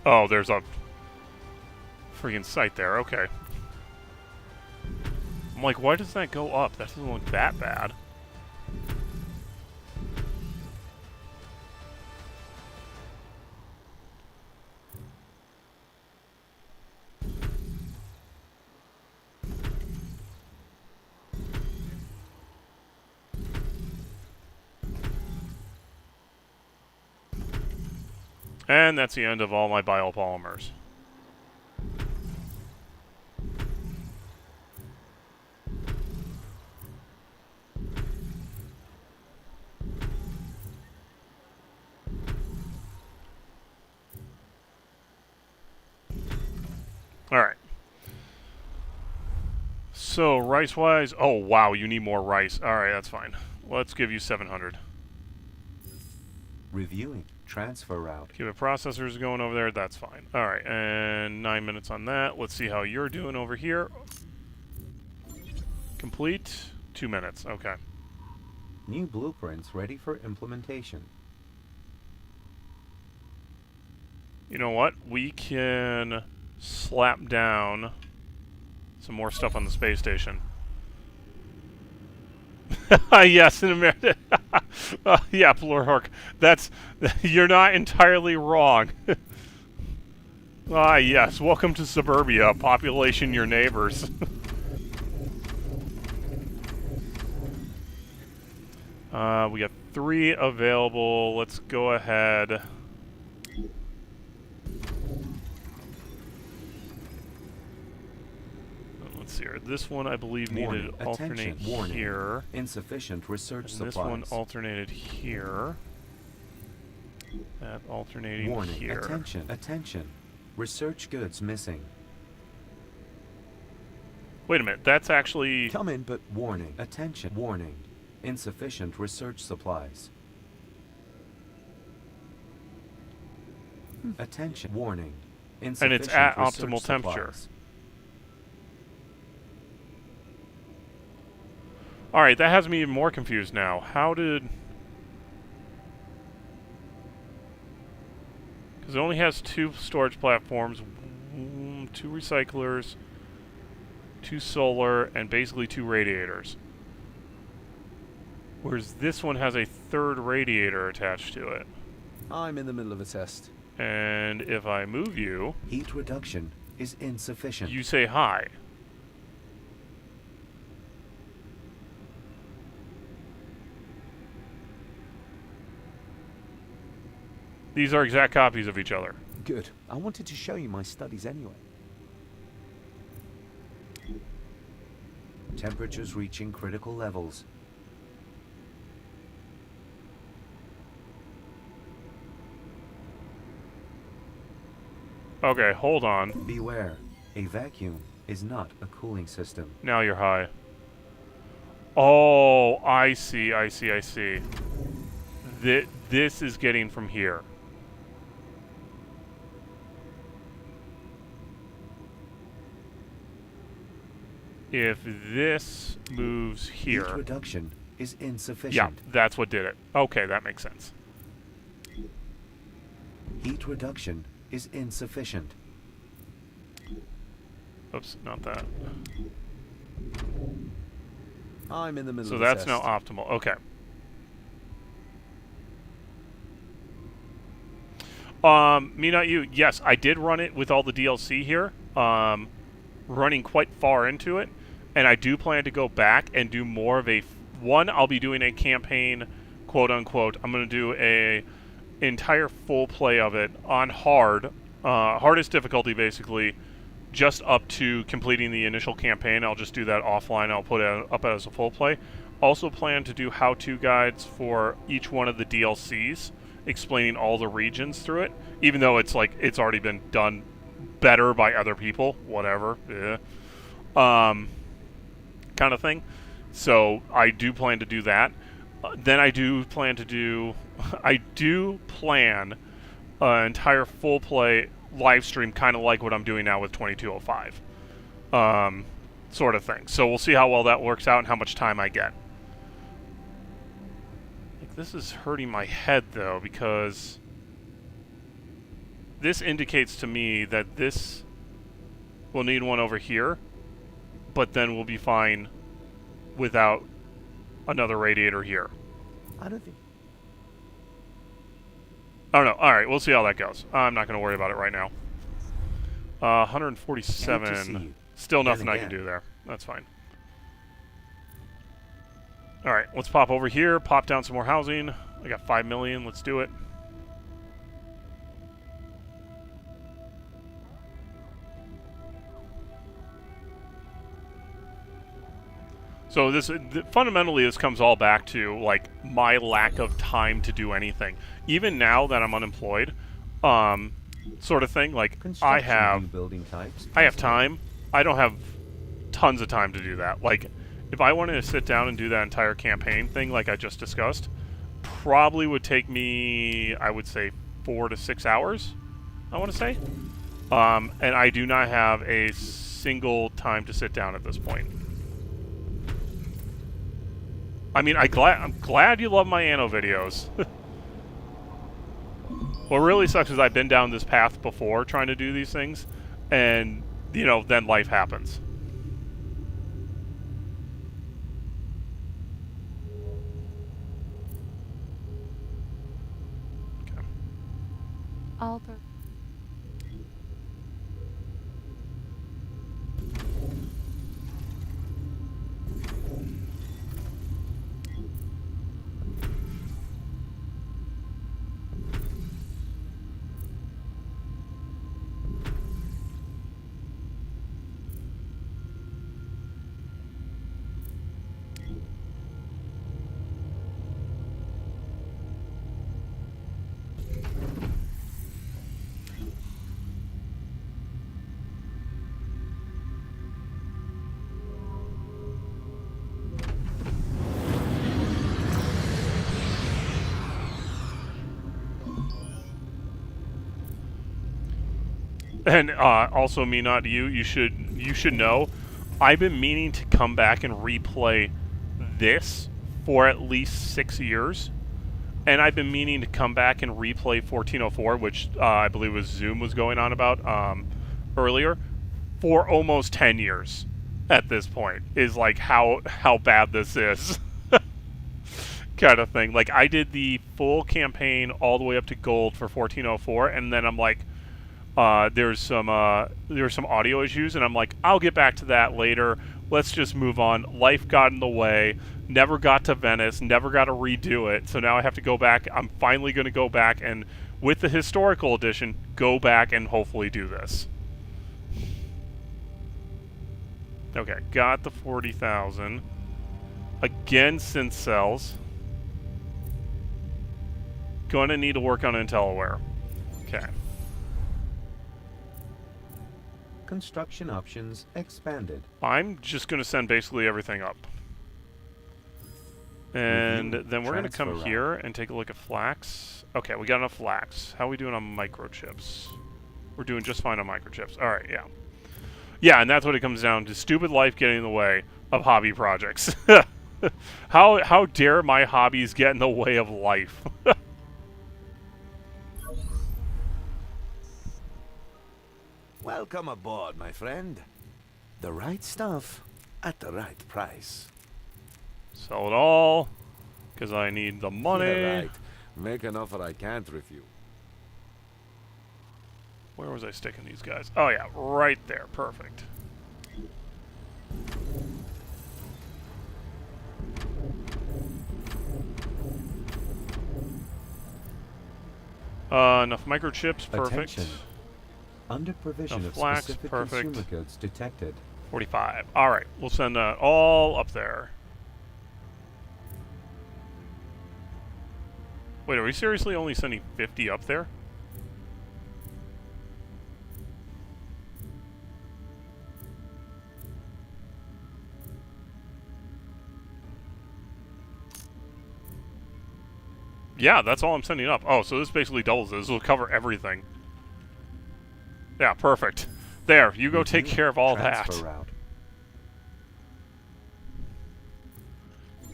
[SPEAKER 1] Oh, there's a freaking site there. Okay. I'm like, why does that go up? That doesn't look that bad. And that's the end of all my biopolymers. Alright. So, rice-wise... Oh, wow, you need more rice. Alright, that's fine. Let's give you 700.
[SPEAKER 5] Reviewing. Transfer route.
[SPEAKER 1] Keep the processors going over there. That's fine. Alright, and 9 minutes on that. Let's see how you're doing over here. Complete. 2 minutes. Okay.
[SPEAKER 5] New blueprints ready for implementation.
[SPEAKER 1] You know what? We can slap down some more stuff on the space station. Yes, in America. Yeah, Plurhork. That's... You're not entirely wrong. Ah, yes. Welcome to suburbia. Population your neighbors. We got 3 available. Let's go ahead. Let's see here. This one I believe
[SPEAKER 5] Warning.
[SPEAKER 1] needed to alternate
[SPEAKER 5] Attention. Warning.
[SPEAKER 1] here.
[SPEAKER 5] Insufficient research
[SPEAKER 1] And this
[SPEAKER 5] supplies.
[SPEAKER 1] one alternated here. That alternating
[SPEAKER 5] Warning.
[SPEAKER 1] here.
[SPEAKER 5] Attention. Attention. Research goods missing.
[SPEAKER 1] Wait a minute. That's actually...
[SPEAKER 5] Come in, but warning. Attention. Warning. Insufficient research supplies. Attention. Warning.
[SPEAKER 1] And it's at
[SPEAKER 5] Insufficient
[SPEAKER 1] optimal
[SPEAKER 5] research
[SPEAKER 1] temperature.
[SPEAKER 5] supplies.
[SPEAKER 1] Alright, that has me even more confused now. How did... Because it only has 2 storage platforms, 2 recyclers, 2 solar, and basically 2 radiators. Whereas this one has a 3rd radiator attached to it.
[SPEAKER 4] I'm in the middle of a test.
[SPEAKER 1] And if I move you,
[SPEAKER 5] Heat reduction is insufficient.
[SPEAKER 1] you say hi. These are exact copies of each other.
[SPEAKER 4] Good. I wanted to show you my studies anyway.
[SPEAKER 5] Temperatures reaching critical levels.
[SPEAKER 1] Okay, hold on.
[SPEAKER 5] Beware. A vacuum is not a cooling system.
[SPEAKER 1] Now you're high. Oh, I see, I see, I see. This is getting from here. If this moves here...
[SPEAKER 5] Heat reduction is insufficient.
[SPEAKER 1] Yeah, that's what did it. Okay, that makes sense.
[SPEAKER 5] Heat reduction is insufficient.
[SPEAKER 1] Oops, not that.
[SPEAKER 4] I'm in the middle
[SPEAKER 1] So
[SPEAKER 4] of a
[SPEAKER 1] that's
[SPEAKER 4] test.
[SPEAKER 1] now optimal. Okay. Me Not You. Yes, I did run it with all the DLC here. Running quite far into it. And I do plan to go back and do more of a... One, I'll be doing a campaign, quote unquote. I'm going to do a entire full play of it on hard. Hardest difficulty, basically. Just up to completing the initial campaign. I'll just do that offline. I'll put it up as a full play. Also plan to do how-to guides for each one of the DLCs, explaining all the regions through it. Even though it's like it's already been done better by other people, whatever, kind of thing. So I do plan to do that. Then I do plan to do, I do plan an entire full play live stream, kind of like what I'm doing now with 2205, sort of thing. So we'll see how well that works out and how much time I get. Like, this is hurting my head though, because this indicates to me that this will need one over here, but then we'll be fine without another radiator here.
[SPEAKER 4] I don't think...
[SPEAKER 1] I don't know. Alright, we'll see how that goes. I'm not going to worry about it right now. 147. Still nothing I can do there. That's fine. Alright, let's pop over here, pop down some more housing. I got 5 million. Let's do it. So this fundamentally, this comes all back to like my lack of time to do anything. Even now that I'm unemployed, sort of thing. Like I have time. I don't have tons of time to do that. Like if I wanted to sit down and do that entire campaign thing, like I just discussed, probably would take me, I would say, 4 to 6 hours. I want to say, and I do not have a single time to sit down at this point. I mean, I'm glad you love my Anno videos. What really sucks is I've been down this path before trying to do these things, and, you know, then life happens. Okay.
[SPEAKER 3] Albert.
[SPEAKER 1] And also, me, not you. You should know. I've been meaning to come back and replay this for at least 6 years, and I've been meaning to come back and replay 1404, which I believe was Zoom was going on about earlier, for almost 10 years. At this point, is like how bad this is, kind of thing. Like, I did the full campaign all the way up to gold for 1404, and then I'm like, there's some audio issues, and I'm like, I'll get back to that later. Let's just move on. Life got in the way. Never got to Venice. Never got to redo it. So now I have to go back. I'm finally going to go back and, with the historical edition, go back and hopefully do this. Okay, got the 40,000. Again, synth cells. Going to need to work on IntelliWare. Okay.
[SPEAKER 5] Construction options expanded.
[SPEAKER 1] I'm just going to send basically everything up. And then we're going to come here and take a look at flax. Okay, we got enough flax. How are we doing on microchips? We're doing just fine on microchips. All right, yeah. Yeah, and that's what it comes down to. Stupid life getting in the way of hobby projects. How dare my hobbies get in the way of life?
[SPEAKER 4] Welcome aboard, my friend. The right stuff at the right price.
[SPEAKER 1] Sell it all, because I need the money.
[SPEAKER 4] Yeah, right. Make an offer I can't refuse.
[SPEAKER 1] Where was I sticking these guys? Oh yeah, right there. Perfect. Enough microchips. Perfect.
[SPEAKER 5] Attention. Under provision
[SPEAKER 1] Enough
[SPEAKER 5] of
[SPEAKER 1] flax,
[SPEAKER 5] specific
[SPEAKER 1] perfect.
[SPEAKER 5] consumer goods detected.
[SPEAKER 1] 45. All right, we'll send that all up there. Wait, are we seriously only sending 50 up there? Yeah, that's all I'm sending up. Oh, so this basically doubles it. This will cover everything. Yeah, perfect. There, you go take care of all that.
[SPEAKER 5] Route.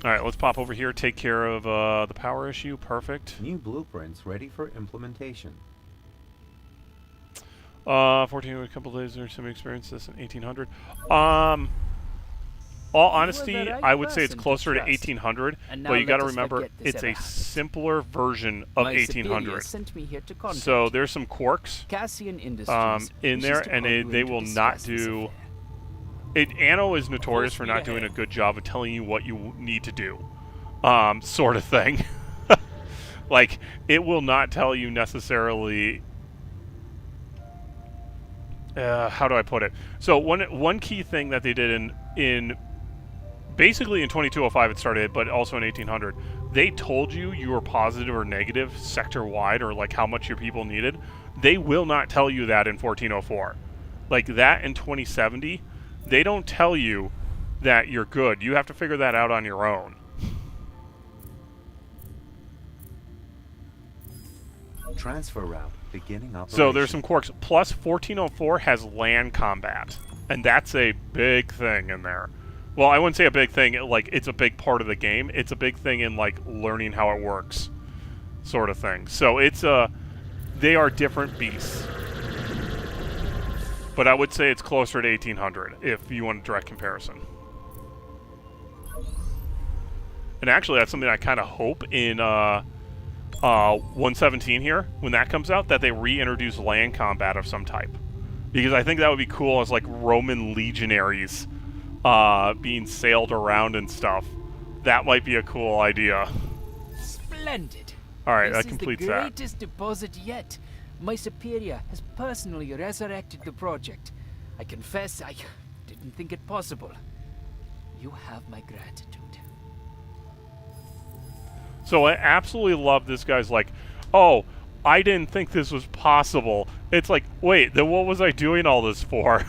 [SPEAKER 1] Alright, let's pop over here, take care of the power issue. Perfect.
[SPEAKER 5] New blueprints ready for implementation.
[SPEAKER 1] 14, a couple days, there's some experience this in 1800. All honesty,
[SPEAKER 8] right
[SPEAKER 1] I would say it's
[SPEAKER 8] person to
[SPEAKER 1] closer to
[SPEAKER 8] trust.
[SPEAKER 1] 1800,
[SPEAKER 8] And
[SPEAKER 1] but
[SPEAKER 8] now
[SPEAKER 1] you got to
[SPEAKER 8] let us
[SPEAKER 1] remember,
[SPEAKER 8] forget this
[SPEAKER 1] it's
[SPEAKER 8] ever
[SPEAKER 1] a
[SPEAKER 8] happened.
[SPEAKER 1] simpler version of
[SPEAKER 8] My
[SPEAKER 1] 1800.
[SPEAKER 8] superior sent me here to contact
[SPEAKER 1] So
[SPEAKER 8] you.
[SPEAKER 1] there's some quirks
[SPEAKER 8] Cassian Industries
[SPEAKER 1] in
[SPEAKER 8] wishes
[SPEAKER 1] there,
[SPEAKER 8] to
[SPEAKER 1] and
[SPEAKER 8] call you
[SPEAKER 1] they
[SPEAKER 8] in to
[SPEAKER 1] will not
[SPEAKER 8] discuss this
[SPEAKER 1] do...
[SPEAKER 8] affair.
[SPEAKER 1] Anno is notorious for
[SPEAKER 8] Full
[SPEAKER 1] not
[SPEAKER 8] speed
[SPEAKER 1] doing a
[SPEAKER 8] ahead.
[SPEAKER 1] good job of telling you what you need to do, sort of thing. Like, it will not tell you necessarily... how do I put it? So one key thing that they did in basically in 2205 it started, but also in 1800, they told you were positive or negative sector-wide, or like how much your people needed. They will not tell you that in 1404. Like that in 2070, they don't tell you that you're good. You have to figure that out on your own.
[SPEAKER 5] Transfer route beginning operation.
[SPEAKER 1] So there's some quirks. Plus 1404 has land combat, and that's a big thing in there. Well, I wouldn't say a big thing, like it's a big part of the game. It's a big thing in like learning how it works, sort of thing. So it's they are different beasts. But I would say it's closer to 1800 if you want a direct comparison. And actually, that's something I kind of hope in 117 here, when that comes out, that they reintroduce land combat of some type. Because I think that would be cool as like Roman legionaries being sailed around and stuff. That might be a cool idea.
[SPEAKER 8] Splendid.
[SPEAKER 1] Alright, that
[SPEAKER 8] This
[SPEAKER 1] completes
[SPEAKER 8] is the
[SPEAKER 1] that.
[SPEAKER 8] greatest deposit yet. My superior has personally resurrected the project. I confess I didn't think it possible. You have my gratitude.
[SPEAKER 1] So I absolutely love this guy's like, oh, I didn't think this was possible. It's like, wait, then what was I doing all this for?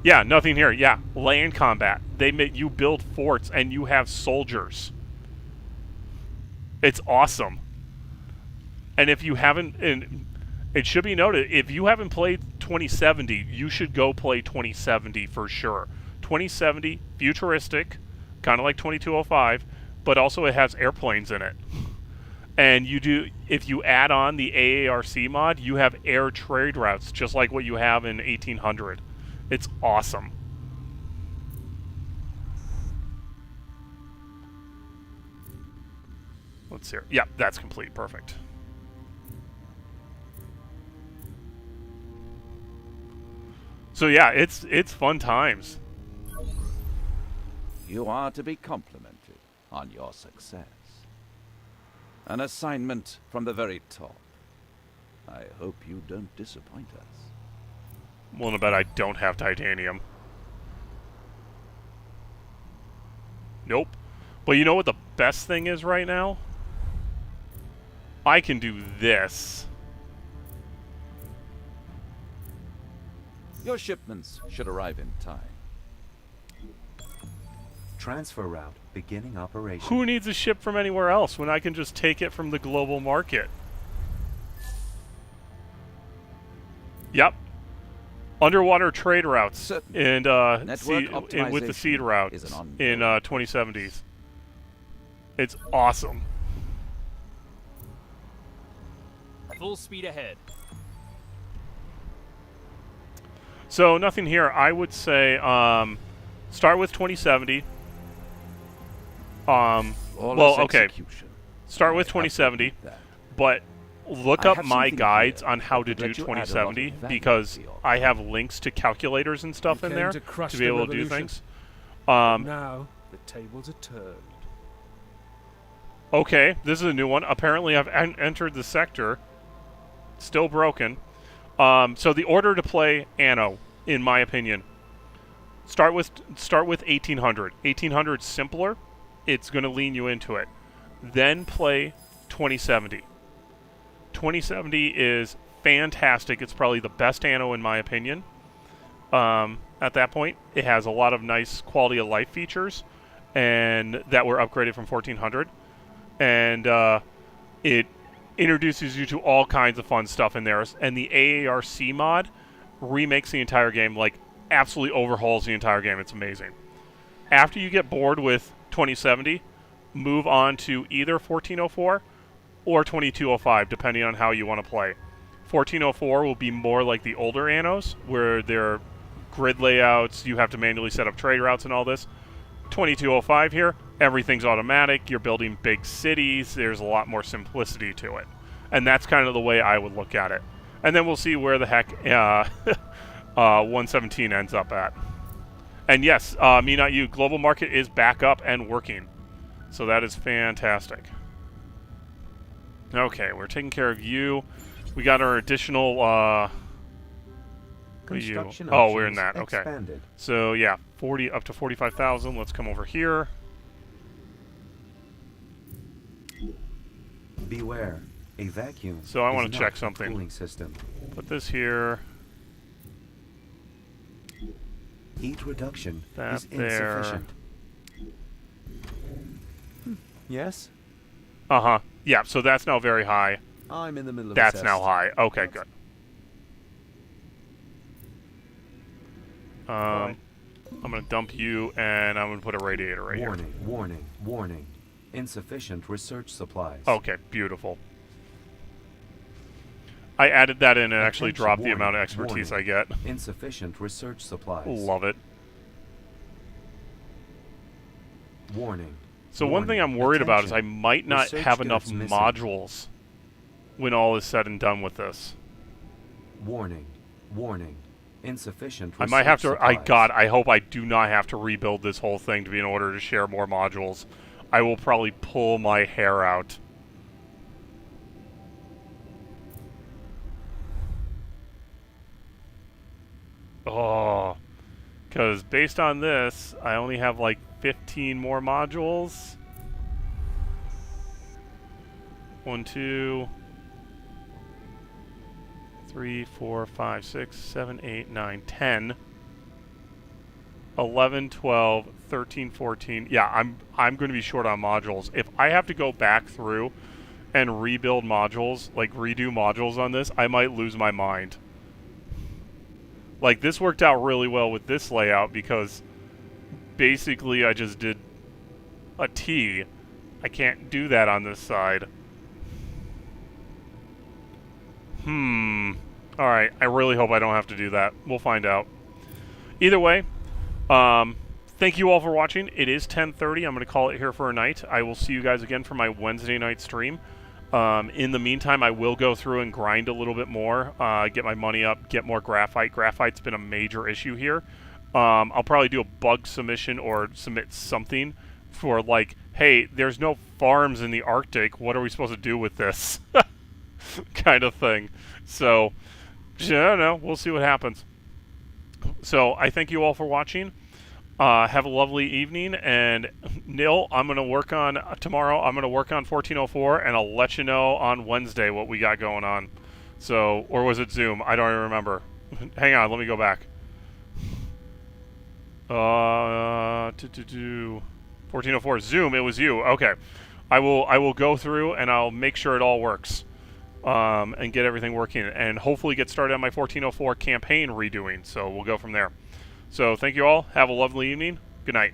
[SPEAKER 1] Yeah, nothing here. Yeah, land combat. They make you build forts and you have soldiers. It's awesome. And if you haven't, It should be noted, if you haven't played 2070, you should go play 2070 for sure. 2070, futuristic, kind of like 2205, but also it has airplanes in it. And if you add on the AARC mod, you have air trade routes, just like what you have in 1800. It's awesome. Let's see. Yep, that's complete. Perfect. So yeah, it's fun times.
[SPEAKER 9] You are to be complimented on your success. An assignment from the very top. I hope you don't disappoint us.
[SPEAKER 1] Willing to bet I don't have titanium. Nope. But you know what the best thing is right now? I can do this.
[SPEAKER 9] Your shipments should arrive in time.
[SPEAKER 5] Transfer route beginning operation.
[SPEAKER 1] Who needs a ship from anywhere else when I can just take it from the global market? Yep. Underwater trade routes
[SPEAKER 9] Certainly.
[SPEAKER 1] and with the
[SPEAKER 9] optimization
[SPEAKER 1] seed routes
[SPEAKER 9] is an
[SPEAKER 1] in 2070s. It's awesome.
[SPEAKER 8] Full speed ahead.
[SPEAKER 1] So nothing here. I would say start with 2070. Well, okay.
[SPEAKER 9] Execution.
[SPEAKER 1] Start with
[SPEAKER 9] I
[SPEAKER 1] 2070,
[SPEAKER 9] absolutely that.
[SPEAKER 1] but look
[SPEAKER 9] I
[SPEAKER 1] up
[SPEAKER 9] have
[SPEAKER 1] my
[SPEAKER 9] something
[SPEAKER 1] guides
[SPEAKER 9] here
[SPEAKER 1] on how to
[SPEAKER 9] that
[SPEAKER 1] do
[SPEAKER 9] let you add a lot of
[SPEAKER 1] 2070
[SPEAKER 9] value
[SPEAKER 1] because
[SPEAKER 9] to your
[SPEAKER 1] I have links to calculators and stuff in there to be able to do things.
[SPEAKER 10] Now the tables are turned.
[SPEAKER 1] Okay, this is a new one. Apparently, I've entered the sector. Still broken. So the order to play Anno, in my opinion, start with 1800. 1800's simpler. It's going to lean you into it. Then play 2070. 2070 is fantastic. It's probably the best Anno in my opinion. At that point, it has a lot of nice quality of life features, and that were upgraded from 1400. And it introduces you to all kinds of fun stuff in there. And the AARC mod remakes the entire game, like absolutely overhauls the entire game. It's amazing. After you get bored with 2070, move on to either 1404 or 2205, depending on how you want to play. 1404 will be more like the older Annos, where they're grid layouts, you have to manually set up trade routes and all this. 2205 here, everything's automatic, you're building big cities, there's a lot more simplicity to it. And that's kind of the way I would look at it. And then we'll see where the heck 117 ends up at. And yes, me not you, global market is back up and working. So that is fantastic. Okay, we're taking care of you. We got our additional
[SPEAKER 5] Construction
[SPEAKER 1] oh, we're in
[SPEAKER 5] options
[SPEAKER 1] that. Okay.
[SPEAKER 5] expanded.
[SPEAKER 1] So yeah, 40 up to 45,000. Let's come over here.
[SPEAKER 5] Beware, a vacuum.
[SPEAKER 1] So I
[SPEAKER 5] is
[SPEAKER 1] want to check
[SPEAKER 5] not a
[SPEAKER 1] something.
[SPEAKER 5] Cooling system.
[SPEAKER 1] Put this here.
[SPEAKER 5] Heat reduction
[SPEAKER 1] That
[SPEAKER 5] is
[SPEAKER 1] there.
[SPEAKER 5] insufficient.
[SPEAKER 4] Yes?
[SPEAKER 1] Uh-huh. Yeah, so that's now very high.
[SPEAKER 4] I'm in the middle of
[SPEAKER 1] That's now high. Okay, good. I'm going to dump you, and I'm going to put a radiator right here.
[SPEAKER 5] Warning, warning, warning. Insufficient research supplies.
[SPEAKER 1] Okay, beautiful. I added that in and actually
[SPEAKER 5] Attention,
[SPEAKER 1] dropped the
[SPEAKER 5] warning,
[SPEAKER 1] amount of expertise
[SPEAKER 5] warning.
[SPEAKER 1] I get.
[SPEAKER 5] Insufficient research supplies.
[SPEAKER 1] Love it.
[SPEAKER 5] Warning.
[SPEAKER 1] So one thing I'm worried about is I
[SPEAKER 5] Attention.
[SPEAKER 1] might not
[SPEAKER 5] Research
[SPEAKER 1] have enough
[SPEAKER 5] goods missing.
[SPEAKER 1] modules when all is said and done with this.
[SPEAKER 5] Warning, warning. Insufficient
[SPEAKER 1] I
[SPEAKER 5] research
[SPEAKER 1] might have to...
[SPEAKER 5] supplies.
[SPEAKER 1] I hope I do not have to rebuild this whole thing to be in order to share more modules. I will probably pull my hair out. Oh, because based on this, I only have like 15 more modules. 1, 2, 3, 4, 5, 6, 7, 8, 9, 10, 11, 12, 13, 14. Yeah, I'm going to be short on modules. If I have to go back through and rebuild modules, like redo modules on this, I might lose my mind. Like, this worked out really well with this layout because basically I just did a T. I can't do that on this side. Alright, I really hope I don't have to do that. We'll find out. Either way, thank you all for watching. It is 10:30. I'm going to call it here for a night. I will see you guys again for my Wednesday night stream. In the meantime, I will go through and grind a little bit more, get my money up, get more graphite. Graphite's been a major issue here. I'll probably do a bug submission or submit something for, like, hey, there's no farms in the Arctic. What are we supposed to do with this? Kind of thing. So, I don't know. We'll see what happens. So, I thank you all for watching. Have a lovely evening, and Nil, I'm going to work on, tomorrow, I'm going to work on 1404, and I'll let you know on Wednesday what we got going on. So, or was it Zoom? I don't even remember. Hang on, let me go back. 1404, Zoom, it was you. Okay. I will go through, and I'll make sure it all works. And get everything working, and hopefully get started on my 1404 campaign redoing, so we'll go from there. So, thank you all. Have a lovely evening. Good night.